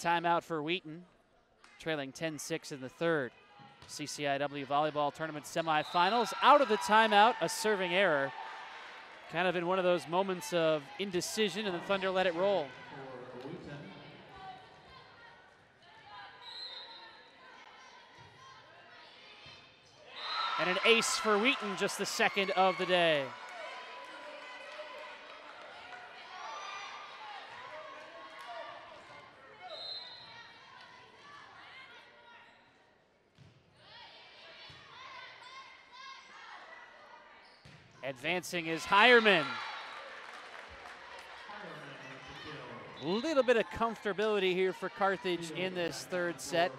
Timeout for Wheaton, trailing 10-6 in the 3rd. CCIW volleyball tournament semifinals. Out of the timeout, a serving error. Kind of in one of those moments of indecision, and the Thunder let it roll. And an ace for Wheaton, just the 2nd of the day. Advancing is Hireman. A little bit of comfortability here for Carthage in this 3rd set.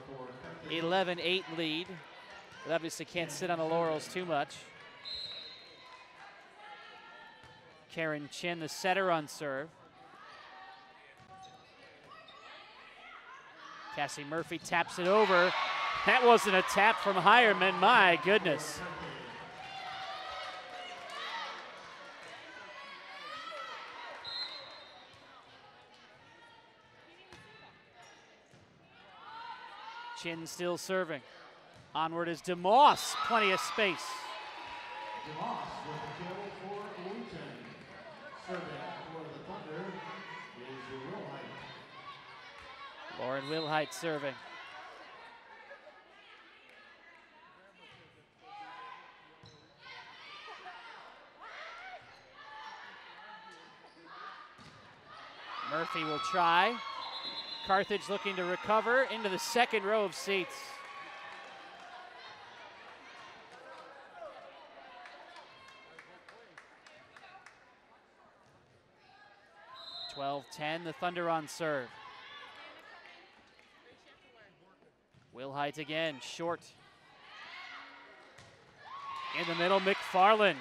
11-8 lead. But obviously can't sit on the laurels too much. Karen Chin, the setter, on serve. Cassie Murphy taps it over. That wasn't a tap from Hireman, my goodness. Chin still serving. Onward is DeMoss, plenty of space. DeMoss with the kill for Wheaton. Serving for the Thunder is Wilhite. Lauren Wilhite serving. Murphy will try. Carthage looking to recover into the 2nd row of seats. (12-10), the Thunder on serve. Wilhite again, short. In the middle, McFarland.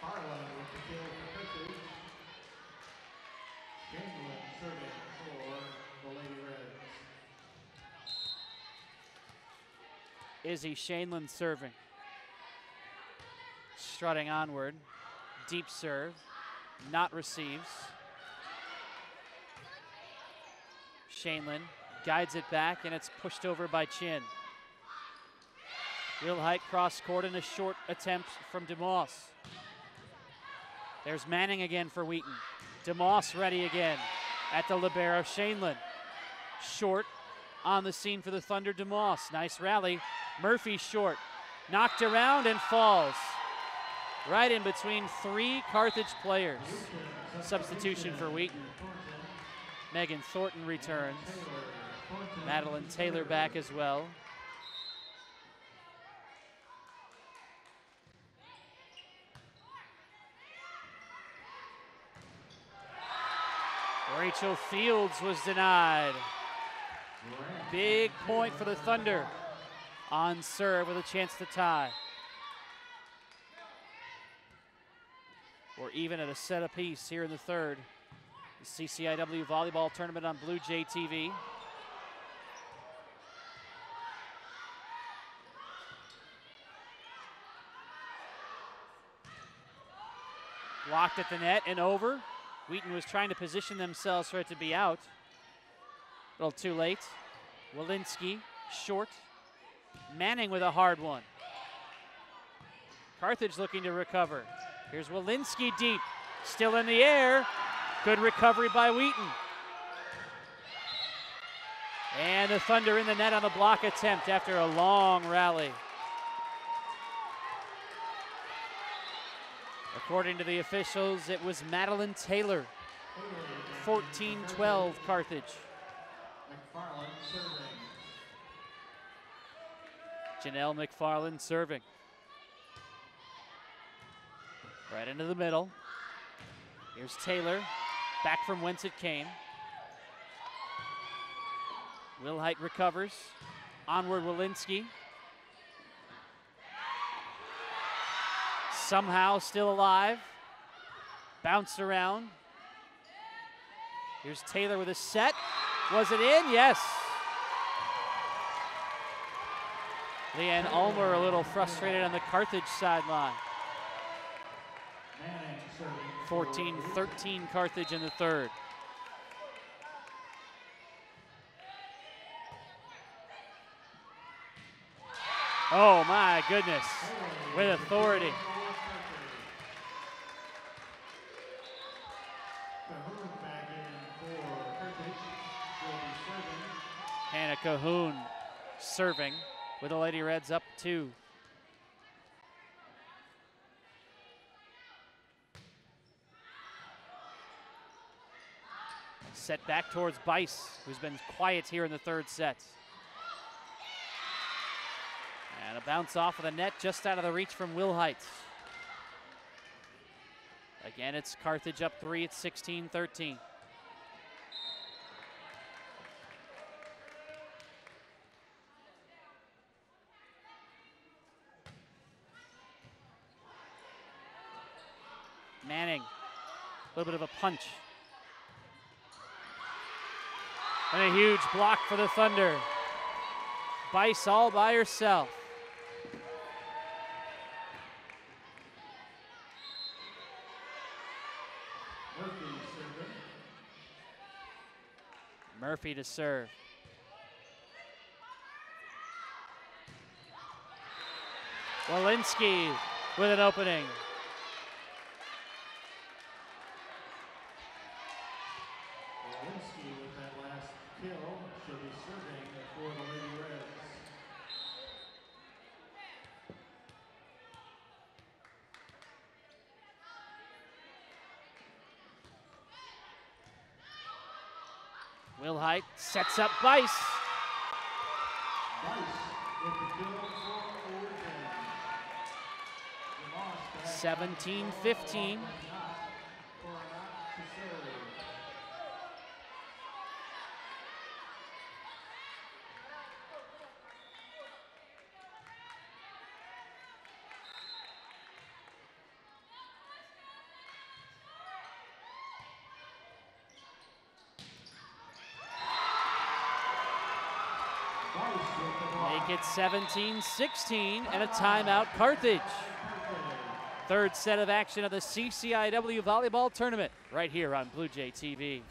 McFarland with the kill for Carthage. Shaneland serving for the Lady Reds. Izzy Shaneland serving. Strutting onward. Deep serve. Not receives. Shaneland guides it back, and it's pushed over by Chin. Wilhite cross court in a short attempt from DeMoss. There's Manning again for Wheaton. DeMoss ready again at the libero. Shaneland short on the scene for the Thunder. DeMoss, nice rally. Murphy short, knocked around and falls. Right in between three Carthage players. Substitution for Wheaton. Megan Thornton returns. Madeline Taylor back as well. Rachel Fields was denied. Big point for the Thunder on serve with a chance to tie. We're even at a set apiece here in the third. The CCIW volleyball tournament on Blue Jay TV. Blocked at the net and over. Wheaton was trying to position themselves for it to be out. A little too late. Walensky short. Manning with a hard one. Carthage looking to recover. Here's Walensky deep. Still in the air. Good recovery by Wheaton. And the Thunder in the net on the block attempt after a long rally. According to the officials, it was Madeline Taylor. 14-12 Carthage. McFarland serving. Janelle McFarland serving. Right into the middle. Here's Taylor, back from whence it came. Wilhite recovers. Onward Walensky. Somehow still alive. Bounced around. Here's Taylor with a set. Was it in? Yes. Leanne Ulmer a little frustrated on the Carthage sideline. 14-13 Carthage in the third. Oh my goodness, with authority. Hannah Cahoon serving with the Lady Reds up 2. Set back towards Bice, who's been quiet here in the third set. And a bounce off of the net just out of the reach from Wilhite. Again, it's Carthage up 3. It's 16-13. Manning, a little bit of a punch. And a huge block for the Thunder. Bice all by herself. Murphy to serve. Walensky with an opening. Walensky with that last kill should be serving for the Lady Reds. Wilhite sets up Bice. Bice with the kill for Wheaton. 17-15. Make it 17-16 and a timeout Carthage. Third set of action of the CCIW volleyball tournament right here on Blue Jay TV.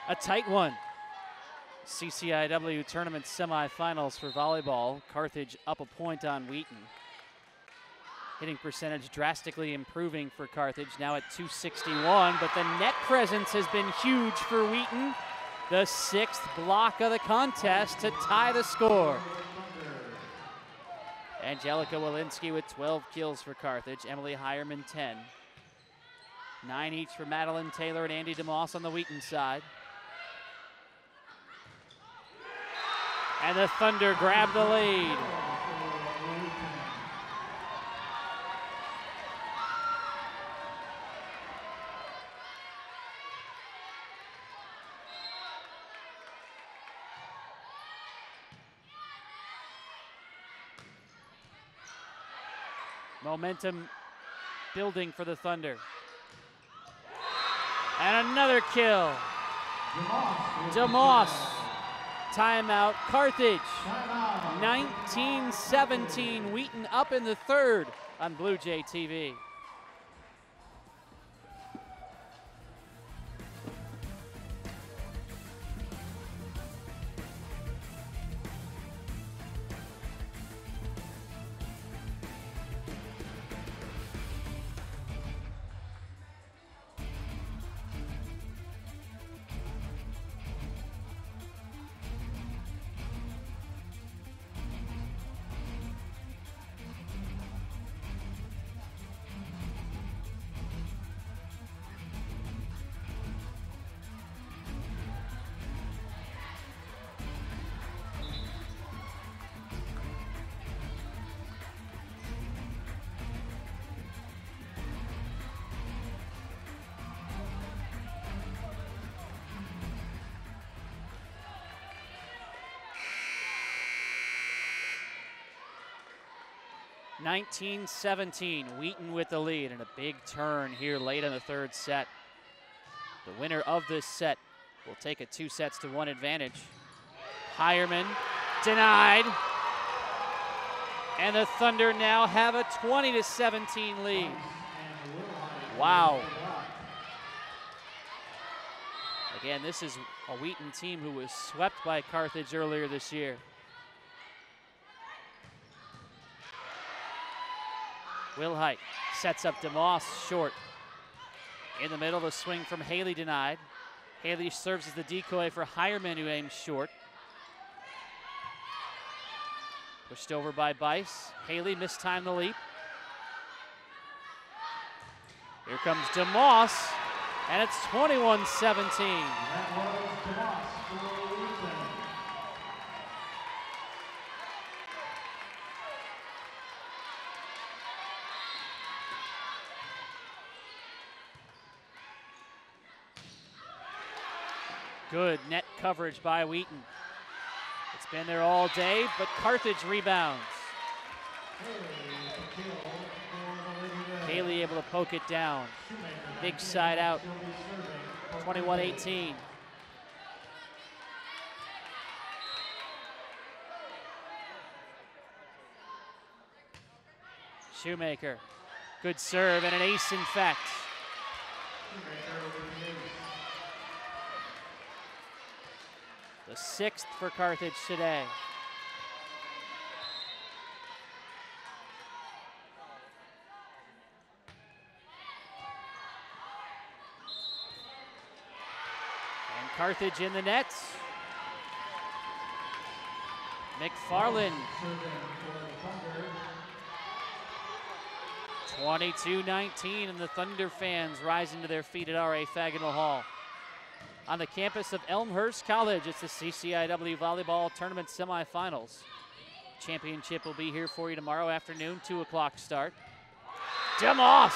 A tight one. CCIW tournament semifinals for volleyball. Carthage up a point on Wheaton. Hitting percentage drastically improving for Carthage, now at .261, but the net presence has been huge for Wheaton. The 6th block of the contest to tie the score. Angelica Walensky with 12 kills for Carthage, Emily Hireman 10. 9 each for Madeline Taylor and Andy DeMoss on the Wheaton side. And the Thunder grab the lead. Momentum building for the Thunder. And another kill. DeMoss. Timeout, Carthage. 19-17, Wheaton up in the 3rd on Blue Jay TV. (19-17), Wheaton with the lead, and a big turn here late in the 3rd set. The winner of this set will take a 2-1 advantage. Hireman denied, and the Thunder now have a 20-17 lead. Wow. Again, this is a Wheaton team who was swept by Carthage earlier this year. Wilhite sets up DeMoss short. In the middle, the swing from Haley denied. Haley serves as the decoy for Hireman, who aims short. Pushed over by Bice. Haley mistimed the leap. Here comes DeMoss, and it's 21-17. Good net coverage by Wheaton. It's been there all day, but Carthage rebounds. Haley able to poke it down. Big side out. 21-18. Shoemaker. Good serve and an ace in fact. The 6th for Carthage today. And Carthage in the nets. McFarland. 22-19, and the Thunder fans rising to their feet at R.A. Faginal Hall. On the campus of Elmhurst College, it's the CCIW Volleyball Tournament semifinals. Championship will be here for you tomorrow afternoon, 2 o'clock start. DeMoss!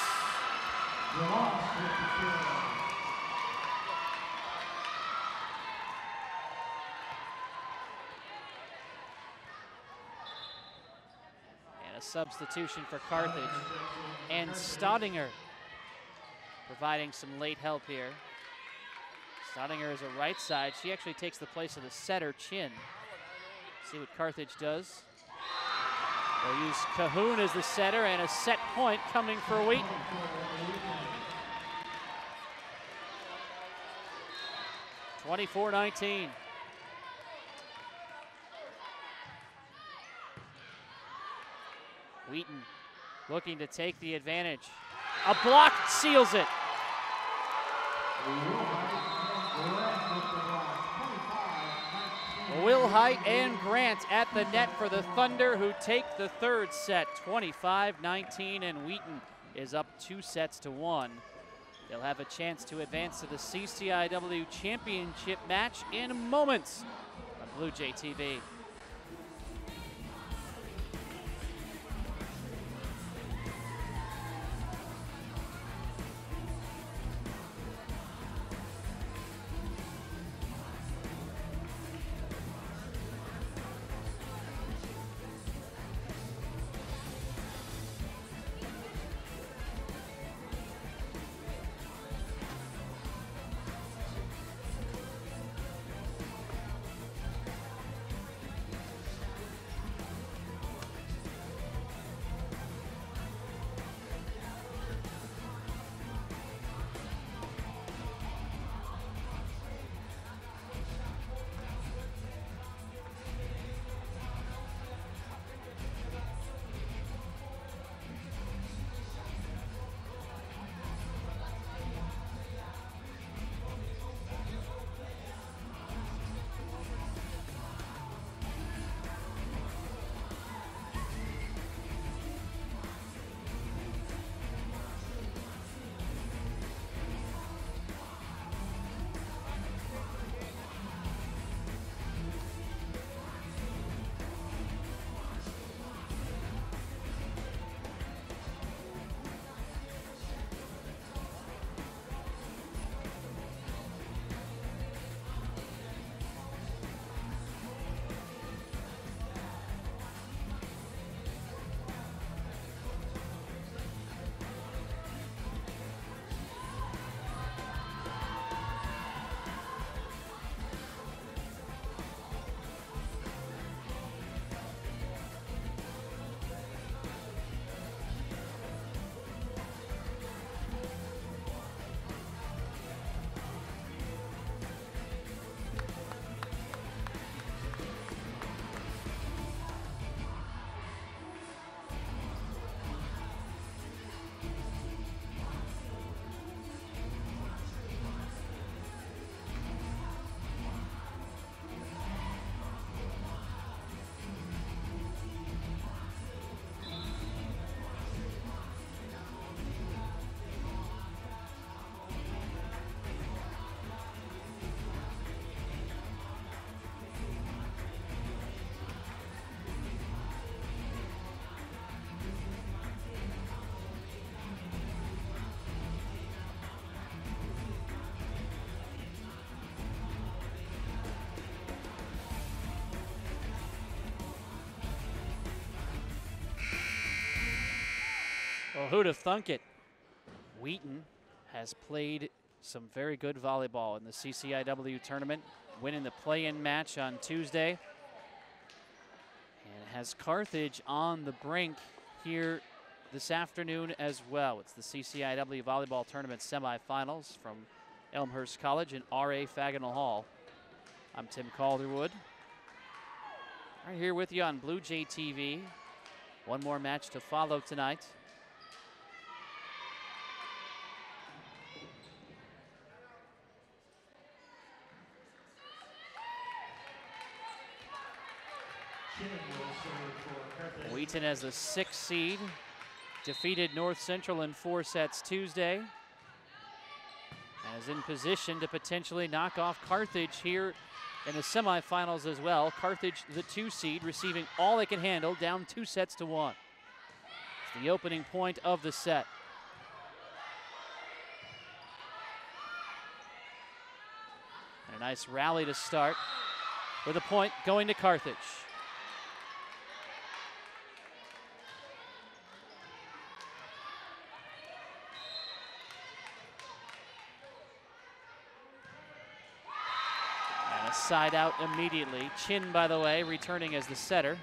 And a substitution for Carthage. And Staudinger providing some late help here. Staudinger is a right side. She actually takes the place of the setter, Chin. See what Carthage does. They'll use Cahoon as the setter, and a set point coming for Wheaton. 24-19. Wheaton looking to take the advantage. A block seals it. Wilhite and Grant at the net for the Thunder, who take the third set, 25-19, and Wheaton is up 2-1. They'll have a chance to advance to the CCIW championship match in moments on Blue Jay TV. Well, who'd have thunk it? Wheaton has played some very good volleyball in the CCIW tournament, winning the play-in match on Tuesday. And has Carthage on the brink here this afternoon as well. It's the CCIW volleyball tournament semifinals from Elmhurst College and R.A. Faginal Hall. I'm Tim Calderwood. Right here with you on Blue Jay TV. One more match to follow tonight. Wheaton as the 6th seed, defeated North Central in 4 sets Tuesday, and is in position to potentially knock off Carthage here in the semifinals as well. Carthage, the 2 seed, receiving all they can handle, down 2-1. It's the opening point of the set. And a nice rally to start, with a point going to Carthage. Side out immediately. Chin, by the way, returning as the setter.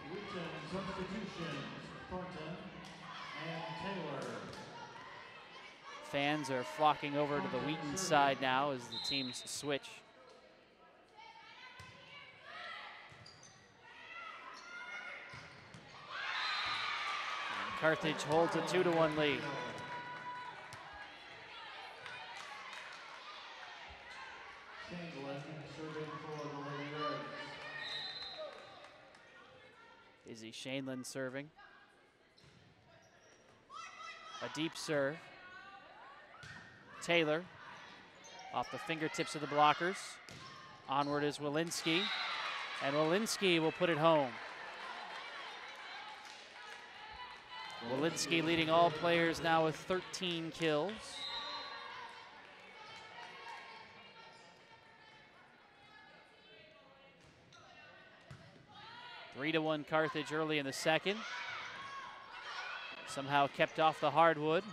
Fans are flocking over to the Wheaton side now as the teams switch. Carthage holds a 2-1 lead. Chamberlain serving for the Lady Reds. Izzy Shaneland serving. A deep serve. Taylor off the fingertips of the blockers. Onward is Walensky, and Walensky will put it home. Walensky leading all players now with 13 kills. Three to 1 Carthage early in the second. Somehow kept off the hardwood.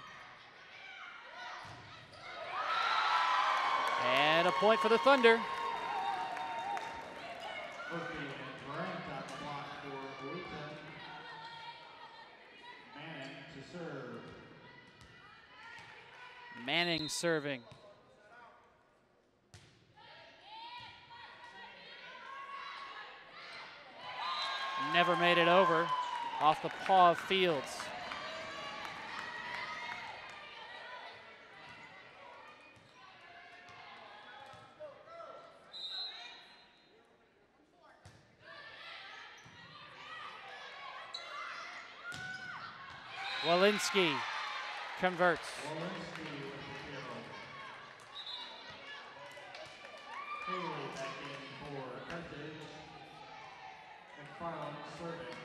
And a point for the Thunder. Murphy and Grant on the block for Wheaton. Manning to serve. Manning serving. Never made it over. Off the paw of Fields. Walensky converts. Walensky with the kill. Haley back in for Carthage. McFarland serving.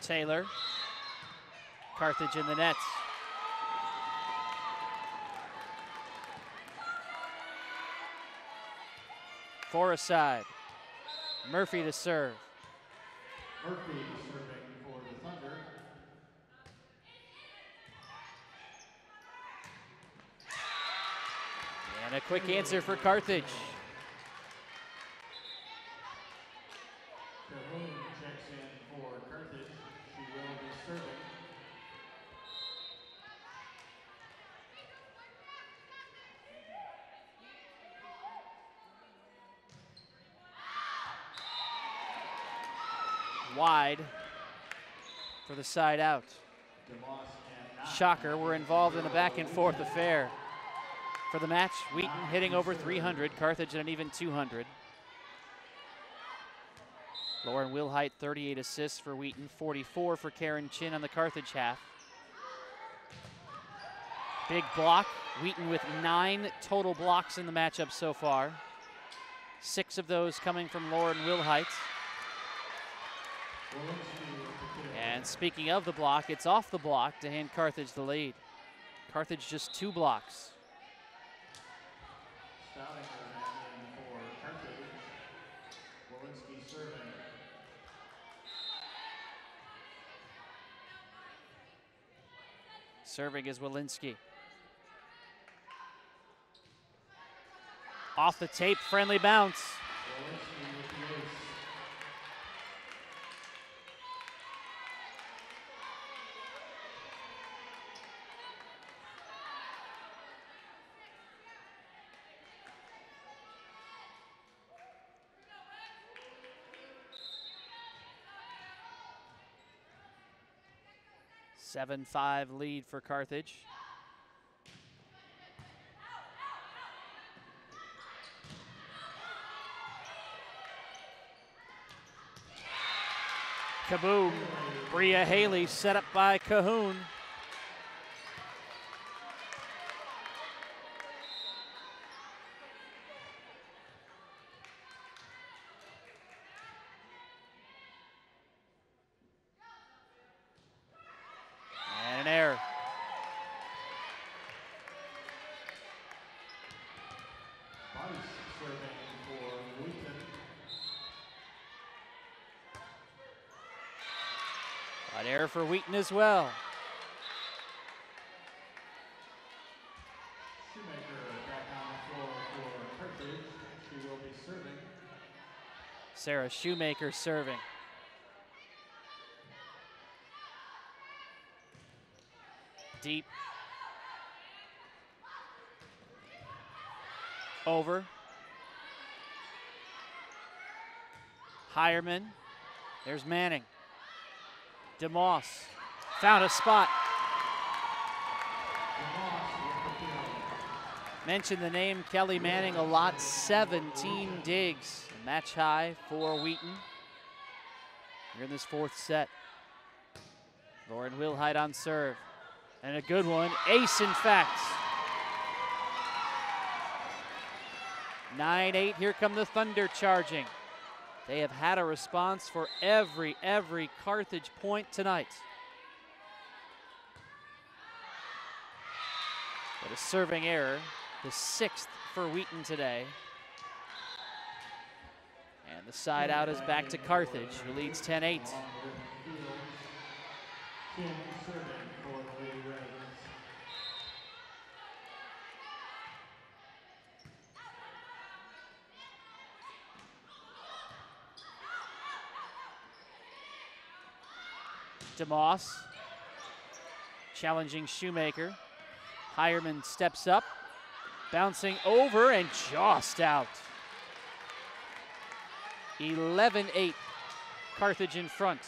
Taylor. Carthage in the nets. For a side. Murphy to serve. Murphy serving for the Thunder. And a quick answer for Carthage. Cahoon checks in for Carthage. She will be serving. Wide for the side out. Shocker, we're involved in a back and forth affair. For the match, Wheaton hitting over 300, Carthage at an even 200. Lauren Wilhite, 38 assists for Wheaton, 44 for Karen Chin on the Carthage half. Big block, Wheaton with 9 total blocks in the matchup so far. 6 of those coming from Lauren Wilhite. And speaking of the block, it's off the block to hand Carthage the lead. Carthage just 2 blocks. For Carthage. Walensky serving. Serving is Walensky. Off the tape, friendly bounce. Walensky with the ace. Seven 7-5 lead for Carthage. Kaboom. Bria Haley set up by Cahoon. And an error. Price serving for Wheaton. An error for Wheaton as well. Shoemaker back on the floor for Carthage. She will be serving. Sarah Shoemaker serving. Deep. Over. Hireman. There's Manning. DeMoss found a spot. Mentioned the name Kelly Manning a lot. 17 digs. A match high for Wheaton. Here in this fourth set. Lauren Wilhite on serve. And a good one. Ace, in fact. 9-8. Here come the Thunder charging. They have had a response for every Carthage point tonight. But a serving error, the 6th for Wheaton today. And the side out is back to Carthage, who leads 10-8. DeMoss challenging Shoemaker. Hireman steps up, bouncing over and just out. 11-8, Carthage in front.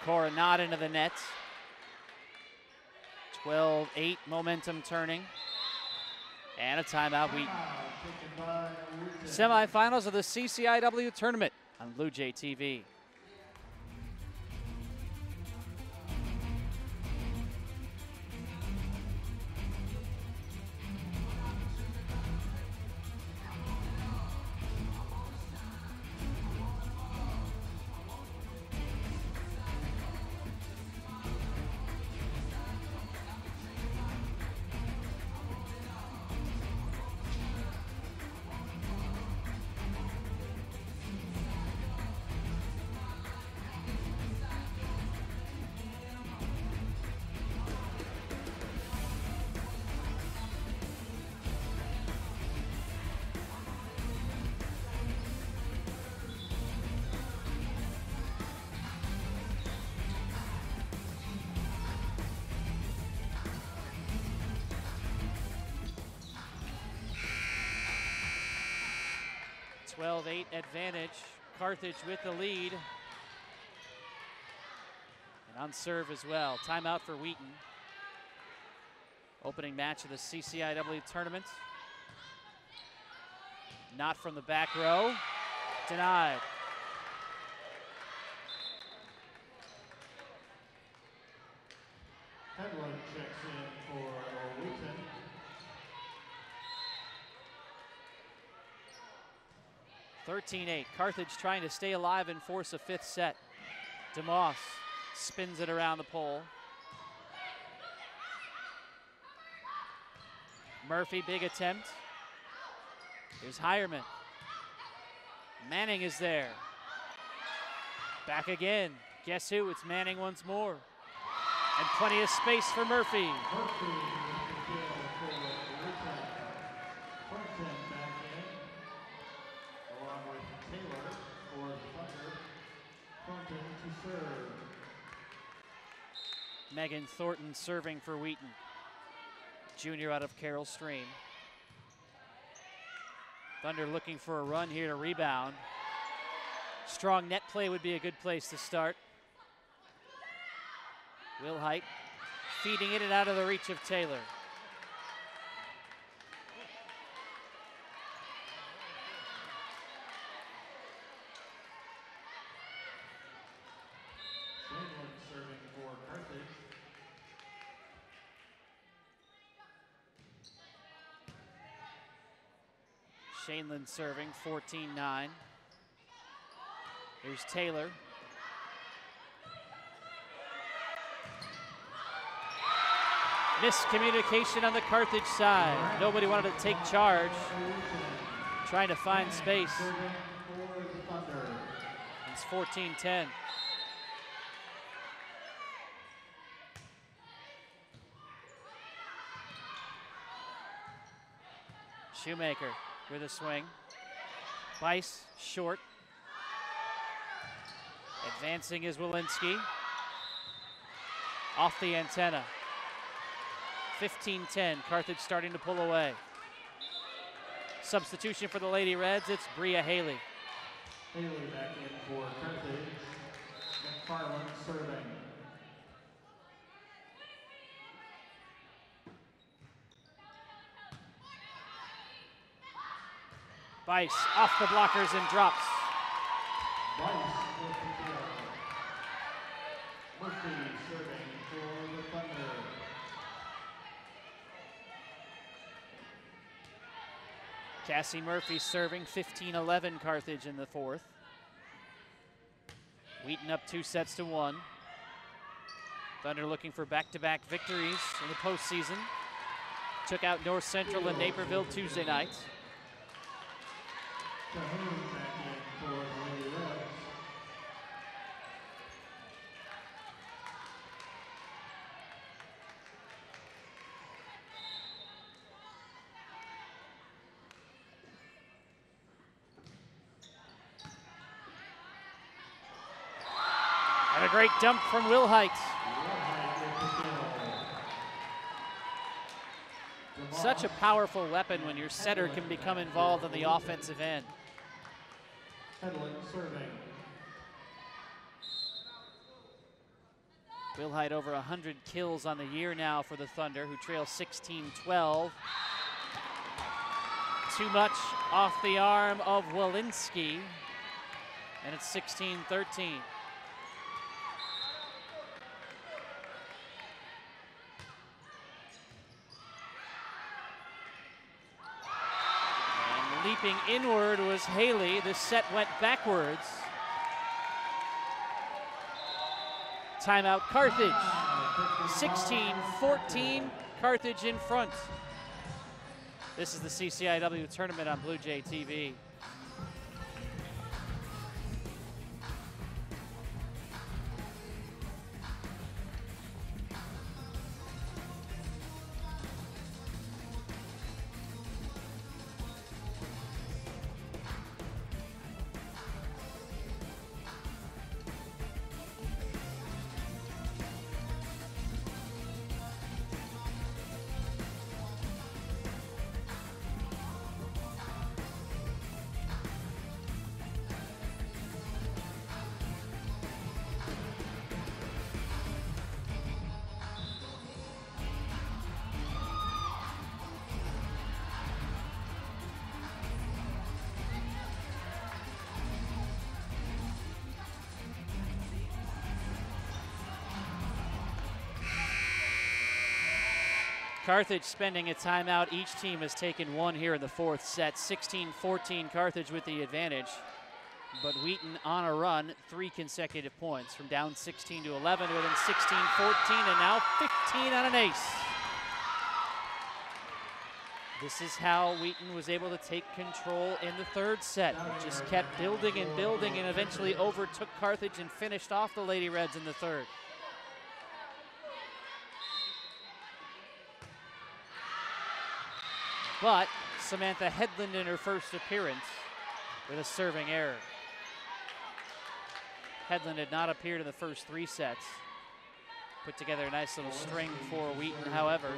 Cora not into the net. 12-8, momentum turning. And a timeout, Wheaton. Semifinals of the CCIW tournament on Blue Jay TV. .8 advantage. Carthage with the lead. And on serve as well. Timeout for Wheaton. Opening match of the CCIW tournament. Not from the back row. Denied. Headland checks in for Wheaton. .8. Carthage trying to stay alive and force a fifth set. DeMoss spins it around the pole. Murphy, big attempt. Here's Hireman. Manning is there. Back again. Guess who? It's Manning once more. And plenty of space for Murphy. Megan Thornton serving for Wheaton. Junior out of Carroll Stream. Thunder looking for a run here to rebound. Strong net play would be a good place to start. Wilhite feeding it and out of the reach of Taylor. Shaneland serving, 14-9. Here's Taylor. Miscommunication on the Carthage side. Nobody wanted to take charge. Trying to find space. It's 14-10. Shoemaker with a swing. Bice, short. Advancing is Walensky. Off the antenna. 15-10, Carthage starting to pull away. Substitution for the Lady Reds, it's Bria Haley. Haley back in for Carthage. McFarland serving. Bice off the blockers and drops. Bice with the kill. Murphy serving for the Thunder. Cassie Murphy serving, 15-11 Carthage in the fourth. Wheaton up 2-1. Thunder looking for back-to-back victories in the postseason. Took out North Central and Naperville Tuesday night. Cahoon back in for the Lady Reds. And a great dump from Wilhite. Such a powerful weapon when your setter can become involved on the offensive end. Hedlund serving. Wilhite over 100 kills on the year now for the Thunder, who trail 16-12. Too much off the arm of Walensky, and it's 16-13. Leaping inward was Haley. The set went backwards. Timeout Carthage. 16-14, Carthage in front. This is the CCIW tournament on Blue Jay TV. Carthage spending a timeout. Each team has taken one here in the fourth set. 16-14, Carthage with the advantage. But Wheaton on a run, 3 consecutive points from down 16-11 to within 16-14, and now 15 on an ace. This is how Wheaton was able to take control in the third set. It just kept building and building and eventually overtook Carthage and finished off the Lady Reds in the third. But Samantha Hedlund in her first appearance with a serving error. Hedlund had not appeared in the first 3 sets. Put together a nice little string for Wheaton, however.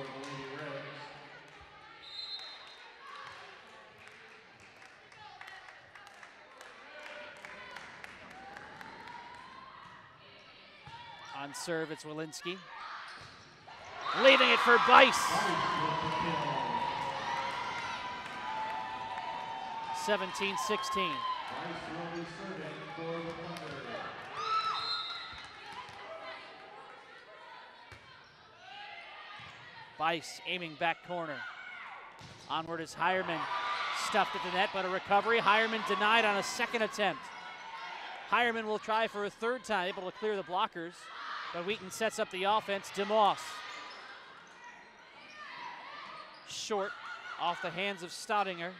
On serve, it's Walensky. Leaving it for Bice. 17-16. Bice aiming back corner. Onward is Hireman. Stuffed at the net, but a recovery. Hireman denied on a second attempt. Hireman will try for a third time, able to clear the blockers, but Wheaton sets up the offense. DeMoss. Short, off the hands of Staudinger.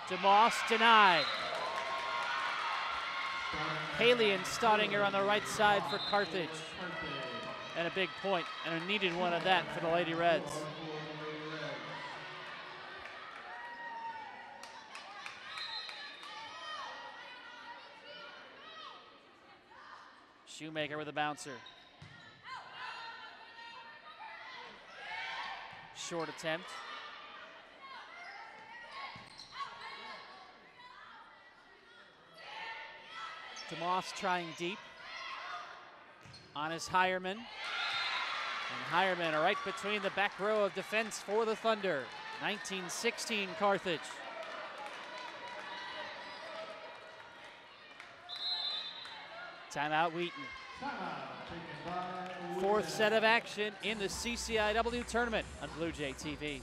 DeMoss denied. Haley and Staudinger on the right side for Carthage. And a big point, and a needed one of that for the Lady Reds. Shoemaker with a bouncer. Short attempt. DeMoss trying deep. On his Hireman. And Hireman right between the back row of defense for the Thunder. 1916 Carthage. Timeout Wheaton. Fourth set of action in the CCIW tournament on Blue Jay TV.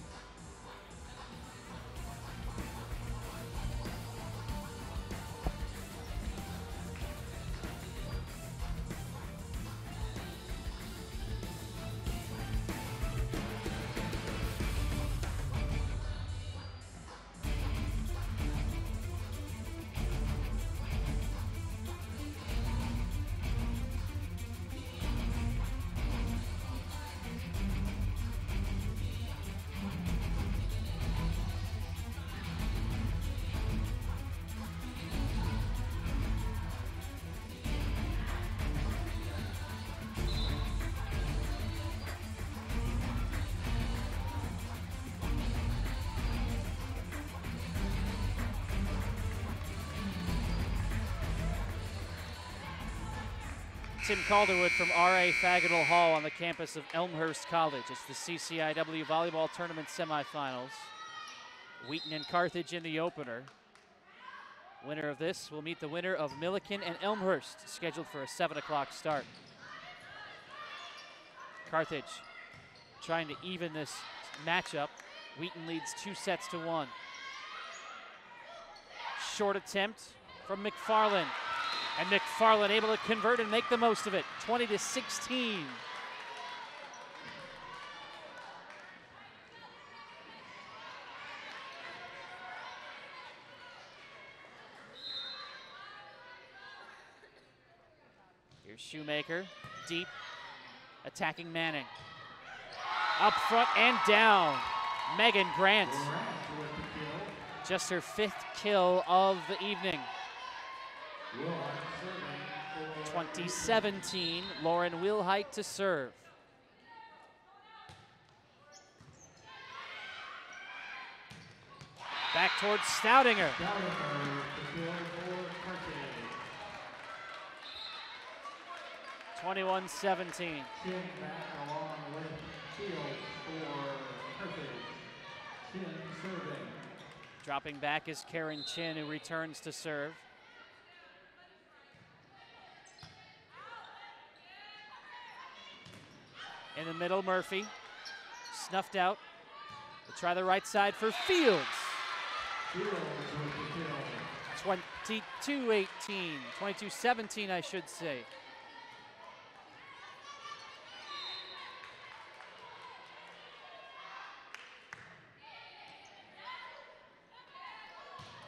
Tim Calderwood from R.A. Faginal Hall on the campus of Elmhurst College. It's the CCIW Volleyball Tournament semifinals. Wheaton and Carthage in the opener. Winner of this will meet the winner of Milliken and Elmhurst, scheduled for a 7 o'clock start. Carthage trying to even this matchup. Wheaton leads 2-1. Short attempt from McFarland. And McFarland able to convert and make the most of it. 20-16. Here's Shoemaker, deep, attacking Manning. Up front and down. Megan Grant. Just her 5th kill of the evening. 2017, Lauren Wilhite to serve. Back towards Stoudinger. 21-17. Dropping back is Karen Chin, who returns to serve. In the middle, Murphy. Snuffed out. We'll try the right side for Fields. 22-18. 22-17, I should say.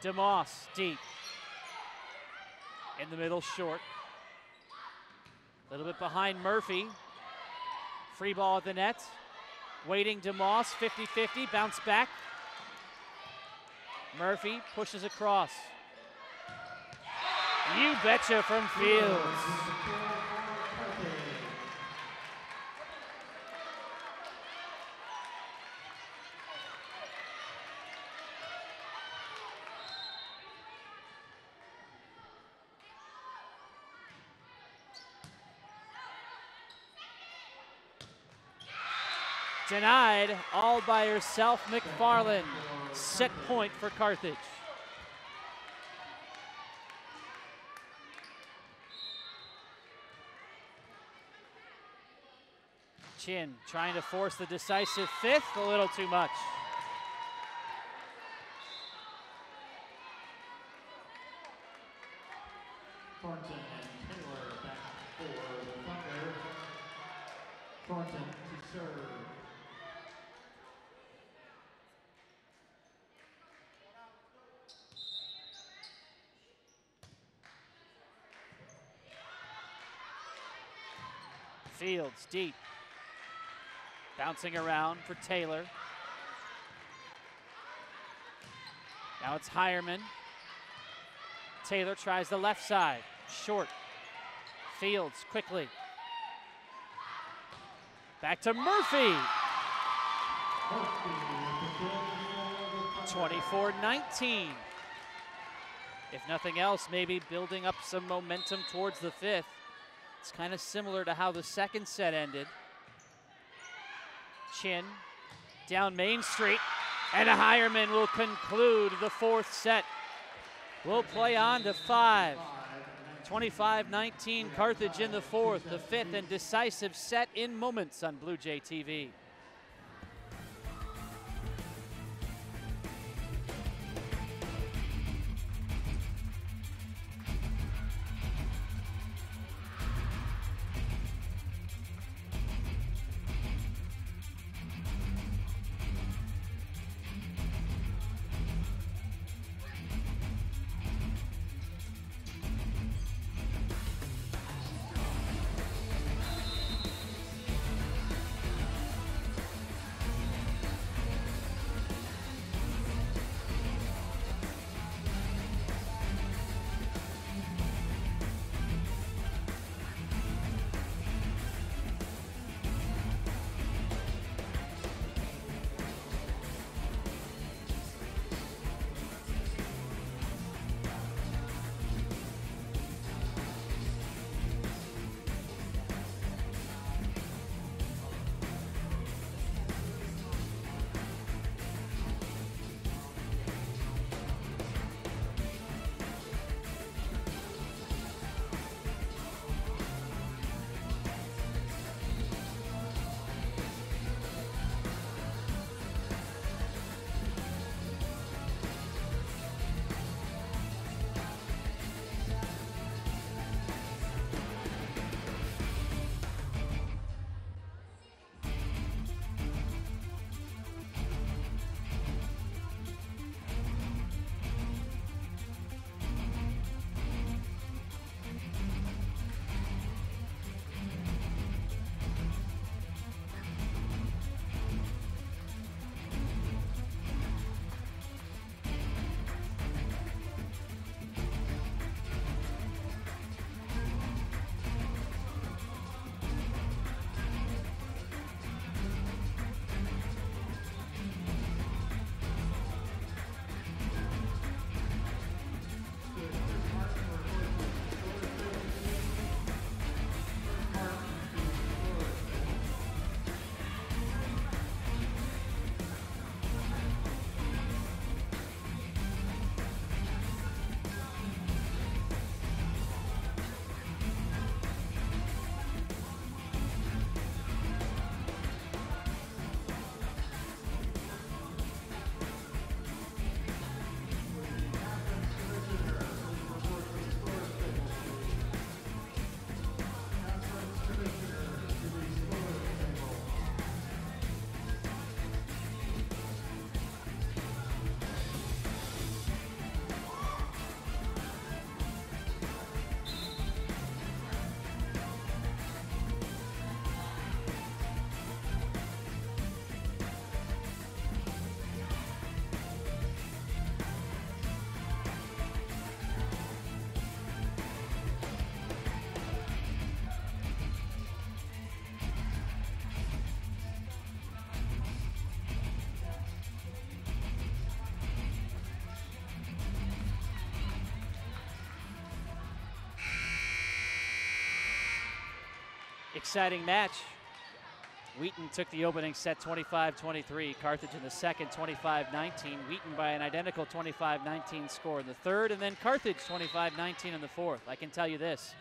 DeMoss, deep. In the middle, short. A little bit behind Murphy. Free ball at the net. Waiting DeMoss, 50-50, bounce back. Murphy pushes across. You betcha from Fields. Denied, all by herself, McFarland. Set point for Carthage. Chin trying to force the decisive 5th, a little too much. Thornton and Taylor back for the Thunder. Thornton to serve. Fields deep. Bouncing around for Taylor. Now it's Hireman. Taylor tries the left side. Short. Fields quickly. Back to Murphy. 24-19. If nothing else, maybe building up some momentum towards the fifth. It's kind of similar to how the second set ended. Chin down Main Street, and Hireman will conclude the fourth set. We'll play on to 5. 25-19, Carthage in the fourth, the fifth and decisive set in moments on Blue Jay TV. Exciting match. Wheaton took the opening set 25-23. Carthage in the second 25-19. Wheaton by an identical 25-19 score in the third, and then Carthage 25-19 in the fourth. I can tell you this,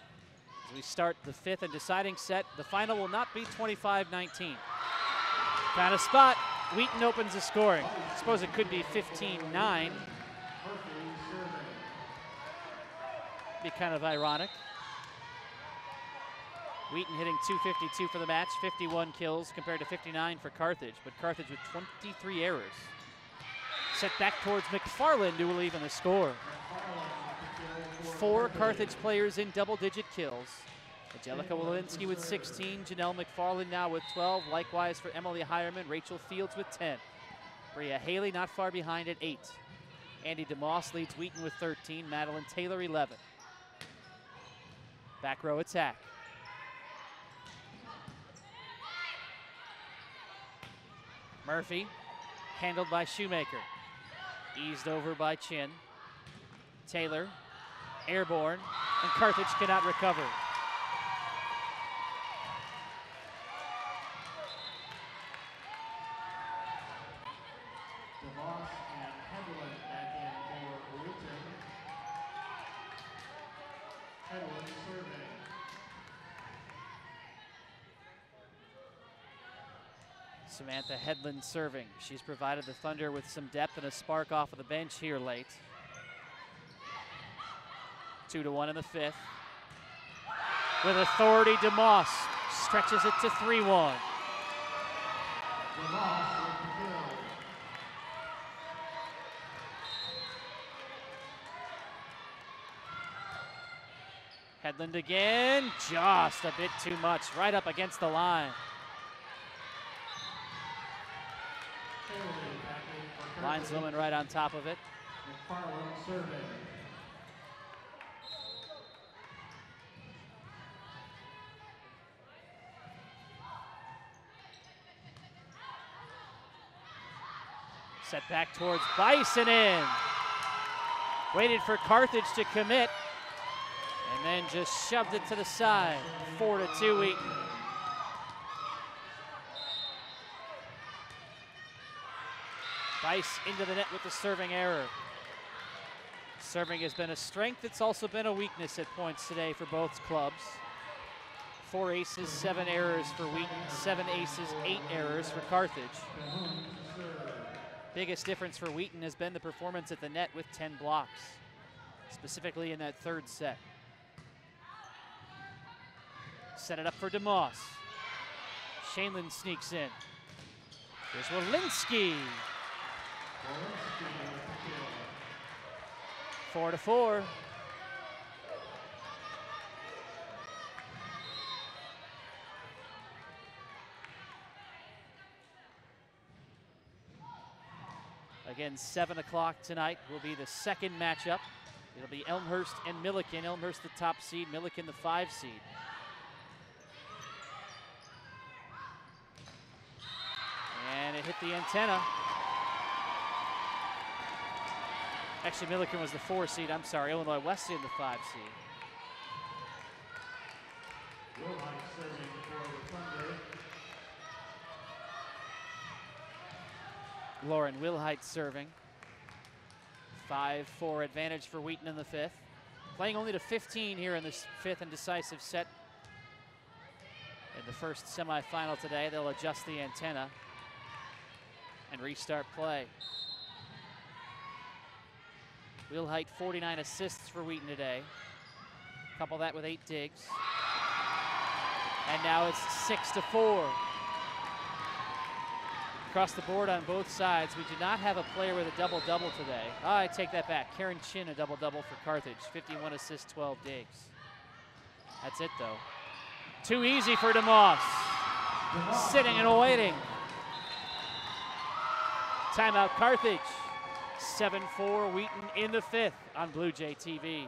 as we start the fifth and deciding set, the final will not be 25-19. Found a spot. Wheaton opens the scoring. I suppose it could be 15-9. Be kind of ironic. Wheaton hitting .252 for the match, 51 kills compared to 59 for Carthage, but Carthage with 23 errors. Set back towards McFarland, who will even the score. 4 Carthage players in double-digit kills. Angelica Walensky with 16, Janelle McFarland now with 12, likewise for Emily Hireman, Rachel Fields with 10. Bria Haley not far behind at 8. Andy DeMoss leads Wheaton with 13, Madeline Taylor 11. Back row attack. Murphy, handled by Shoemaker. Eased over by Chin. Taylor, airborne, and Carthage cannot recover. DeVos and Hedlund back in for Wheaton. Hedlund serving. Samantha Hedlund serving. She's provided the Thunder with some depth and a spark off of the bench here late. 2-1 in the fifth. With authority, DeMoss stretches it to 3-1. DeVos with the kill. Hedlund again, just a bit too much, right up against the line. Lineswoman right on top of it. McFarland serving. Set back towards Bison in. Waited for Carthage to commit, and then just shoved it to the side. 4-2 Wheaton. Bice into the net with the serving error. Serving has been a strength. It's also been a weakness at points today for both clubs. 4 aces, 7 errors for Wheaton. 7 aces, 8 errors for Carthage. Biggest difference for Wheaton has been the performance at the net with 10 blocks, specifically in that third set. Set it up for DeMoss. Shaneland sneaks in. Here's Walensky. 4-4. Again, 7 o'clock tonight will be the second matchup. It'll be Elmhurst and Milliken. Elmhurst the top seed, Milliken the 5 seed. And it hit the antenna. Actually, Milliken was the 4 seed. I'm sorry, Illinois Wesleyan the 5 seed. Wilhite serving for the Thunder. Lauren Wilhite serving. 5-4 advantage for Wheaton in the 5th. Playing only to 15 here in this 5th and decisive set. In the first semifinal today, they'll adjust the antenna and restart play. Wilhite, 49 assists for Wheaton today. Couple that with 8 digs. And now it's 6-4. Across the board on both sides, we do not have a player with a double-double today. Oh, I take that back. Karen Chin, a double-double for Carthage. 51 assists, 12 digs. That's it, though. Too easy for DeMoss. Sitting and waiting. Timeout, Carthage. 7-4, Wheaton in the 5th on Blue Jay TV.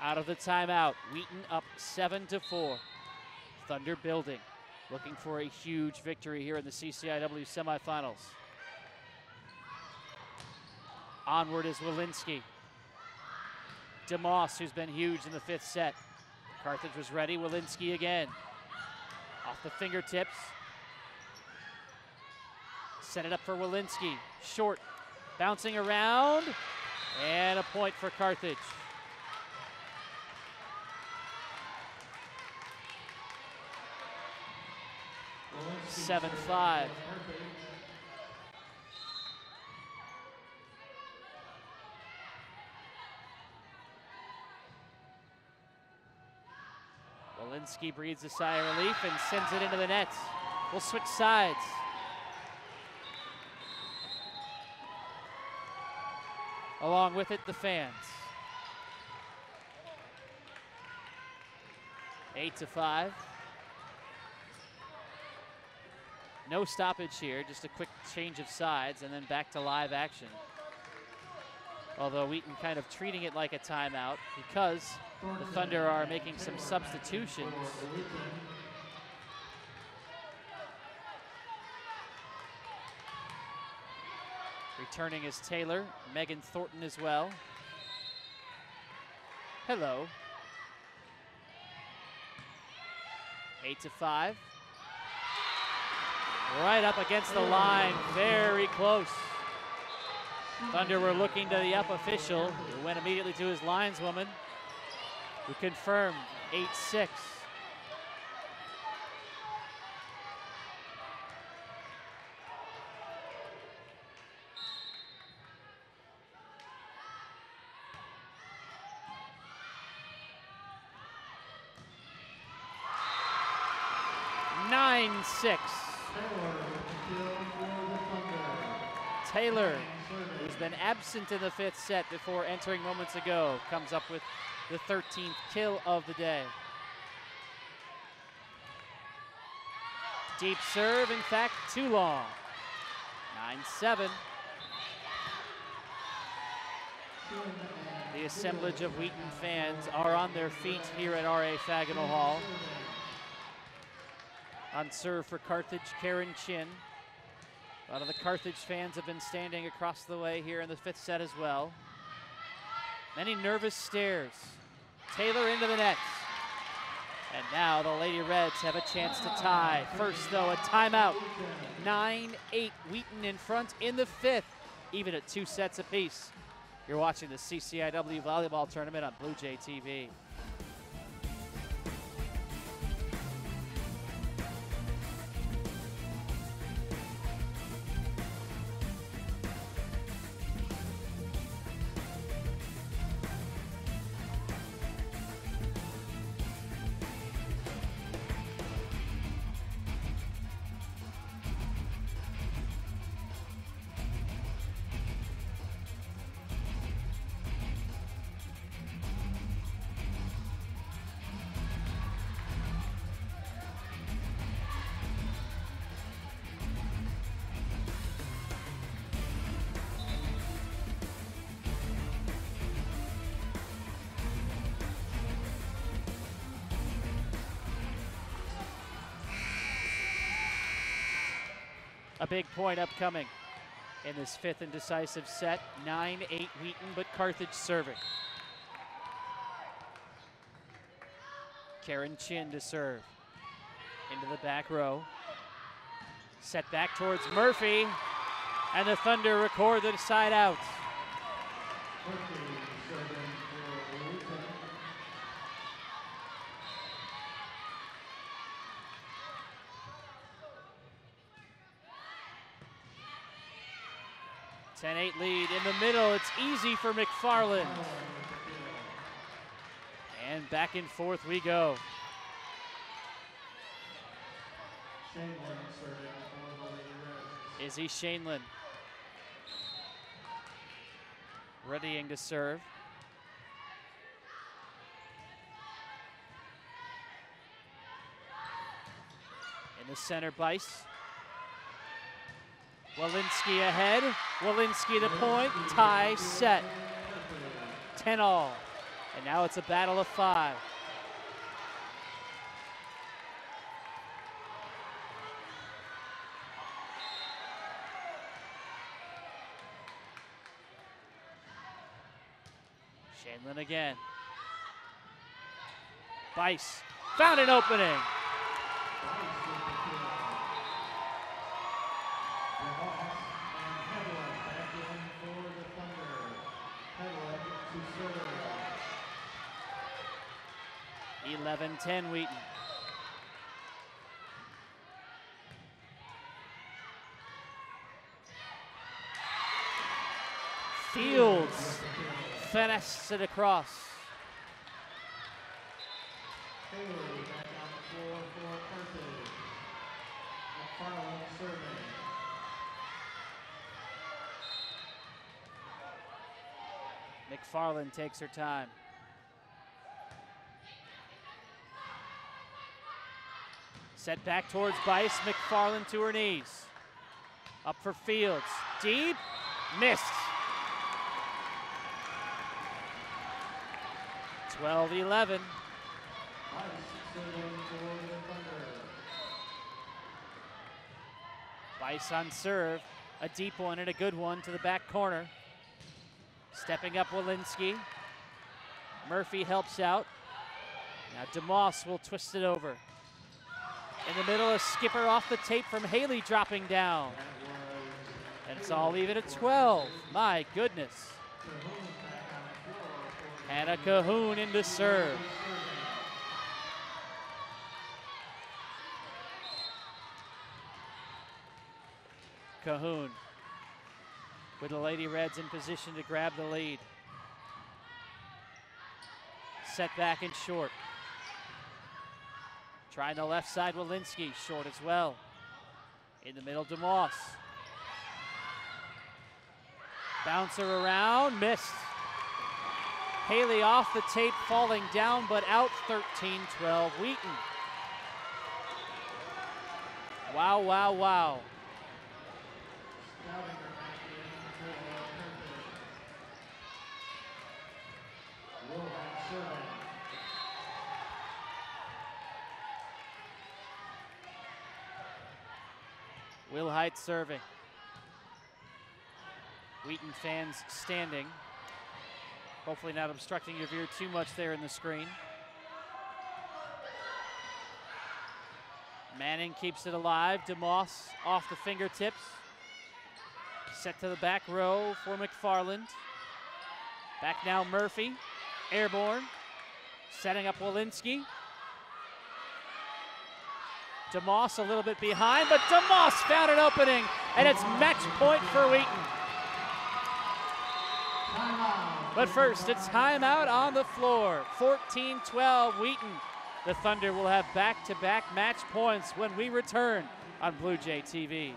Out of the timeout, Wheaton up 7-4. Thunder building, looking for a huge victory here in the CCIW semifinals. Onward is Walensky. DeMoss, who's been huge in the 5th set. Carthage was ready, Walensky again. Off the fingertips. Set it up for Walensky. Short. Bouncing around. And a point for Carthage. 7-5. Walensky breathes a sigh of relief and sends it into the net. We'll switch sides. Along with it, the fans. 8-5. No stoppage here, just a quick change of sides and then back to live action. Although Wheaton kind of treating it like a timeout because the Thunder are making some substitutions. Returning is Taylor, Megan Thornton as well. Hello. 8-5. Right up against the line, very close. Thunder were looking to the up official, who went immediately to his lineswoman, who confirmed 8-6. Taylor, who's been absent in the fifth set before entering moments ago, comes up with the 13th kill of the day. Deep serve, in fact, too long. 9-7. The assemblage of Wheaton fans are on their feet here at R.A. Fagenal Hall. On serve for Carthage, Karen Chin. A lot of the Carthage fans have been standing across the way here in the fifth set as well. Many nervous stares. Taylor into the net. And now the Lady Reds have a chance to tie. First, though, a timeout. 9-8, Wheaton in front in the fifth, even at 2 sets apiece. You're watching the CCIW volleyball tournament on Blue Jay TV. A big point upcoming in this fifth and decisive set. 9-8 Wheaton, but Carthage serving. Karen Chin to serve. Into the back row. Set back towards Murphy. And the Thunder record the side out. (10-8) lead in the middle. It's easy for McFarland. And back and forth we go. Izzy Shainlin readying to serve. In the center, Bice. Walensky ahead. Walensky the point. Tie set. 10-all. And now it's a battle of 5. Shainlin again. Bice found an opening. and Hedlund back in for the Thunder. Hedlund to serve. 11-10 Wheaton. Fields finessed it across. Haley back on the floor for Carthage. McFarland serving. McFarland takes her time. Set back towards Bice. McFarland to her knees. Up for Fields. Deep. Missed. 12-11. Bice on serve. A deep one and a good one to the back corner. Stepping up Walensky. Murphy helps out. Now DeMoss will twist it over. In the middle, a skipper off the tape from Haley dropping down. And it's all even at 12. My goodness. Hannah Cahoon into serve. Cahoon with the Lady Reds in position to grab the lead. Set back and short. Trying the left side, Walensky, short as well. In the middle, DeMoss. Bouncer around, missed. Haley off the tape, falling down, but out 13-12 Wheaton. Wow, wow, wow. Wilhite serving. Wheaton fans standing. Hopefully not obstructing your view too much there in the screen. Manning keeps it alive. DeMoss off the fingertips. Set to the back row for McFarland. Back now Murphy. Airborne. Setting up Walensky. DeMoss a little bit behind, but DeMoss found an opening, and it's match point for Wheaton. But first, it's timeout on the floor. 14-12 Wheaton. The Thunder will have back-to-back match points when we return on Blue Jay TV.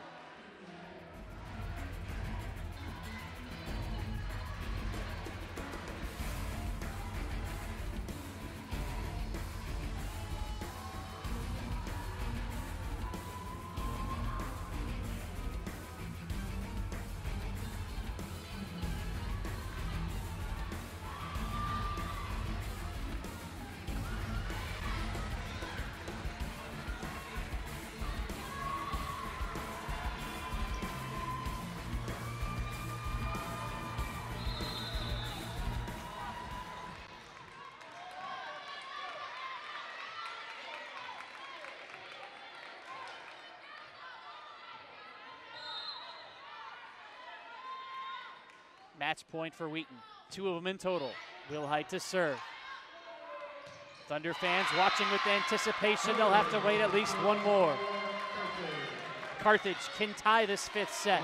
Match point for Wheaton. 2 of them in total. Wilhite to serve. Thunder fans watching with anticipation. They'll have to wait at least one more. Carthage can tie this 5th set.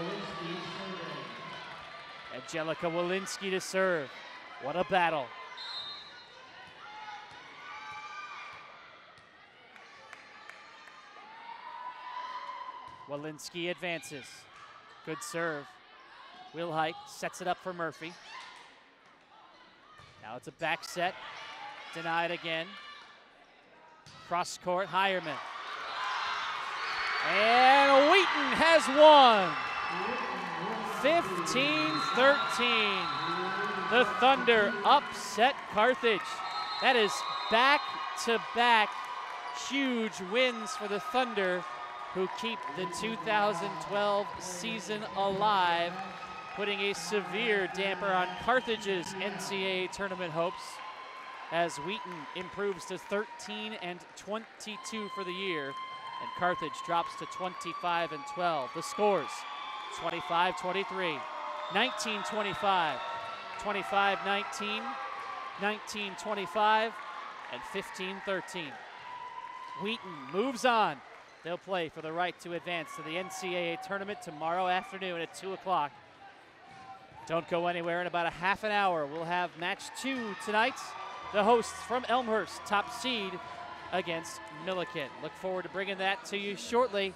Angelica Walensky to serve. What a battle. Walensky advances. Good serve. Wilhite sets it up for Murphy. Now it's a back set. Denied again. Cross court, Hireman. And Wheaton has won. 15-13. The Thunder upset Carthage. That is back-to-back huge wins for the Thunder, who keep the 2012 season alive, putting a severe damper on Carthage's NCAA tournament hopes as Wheaton improves to 13-22 for the year, and Carthage drops to 25-12. The scores: 25-23, 19-25, 25-19, 19-25, and 15-13. Wheaton moves on. They'll play for the right to advance to the NCAA tournament tomorrow afternoon at 2 o'clock. Don't go anywhere. In about a half an hour, we'll have match 2 tonight. The hosts from Elmhurst, top seed, against Milliken. Look forward to bringing that to you shortly.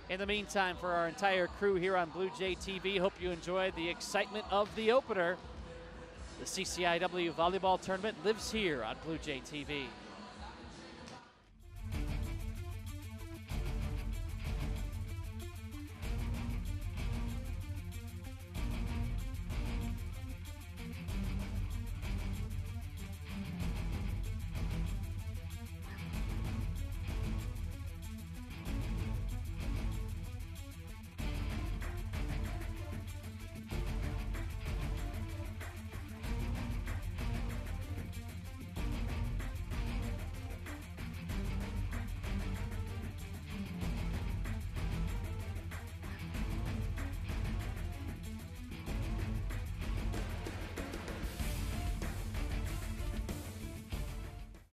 In the meantime, for our entire crew here on Blue Jay TV, hope you enjoyed the excitement of the opener. The CCIW volleyball tournament lives here on Blue Jay TV.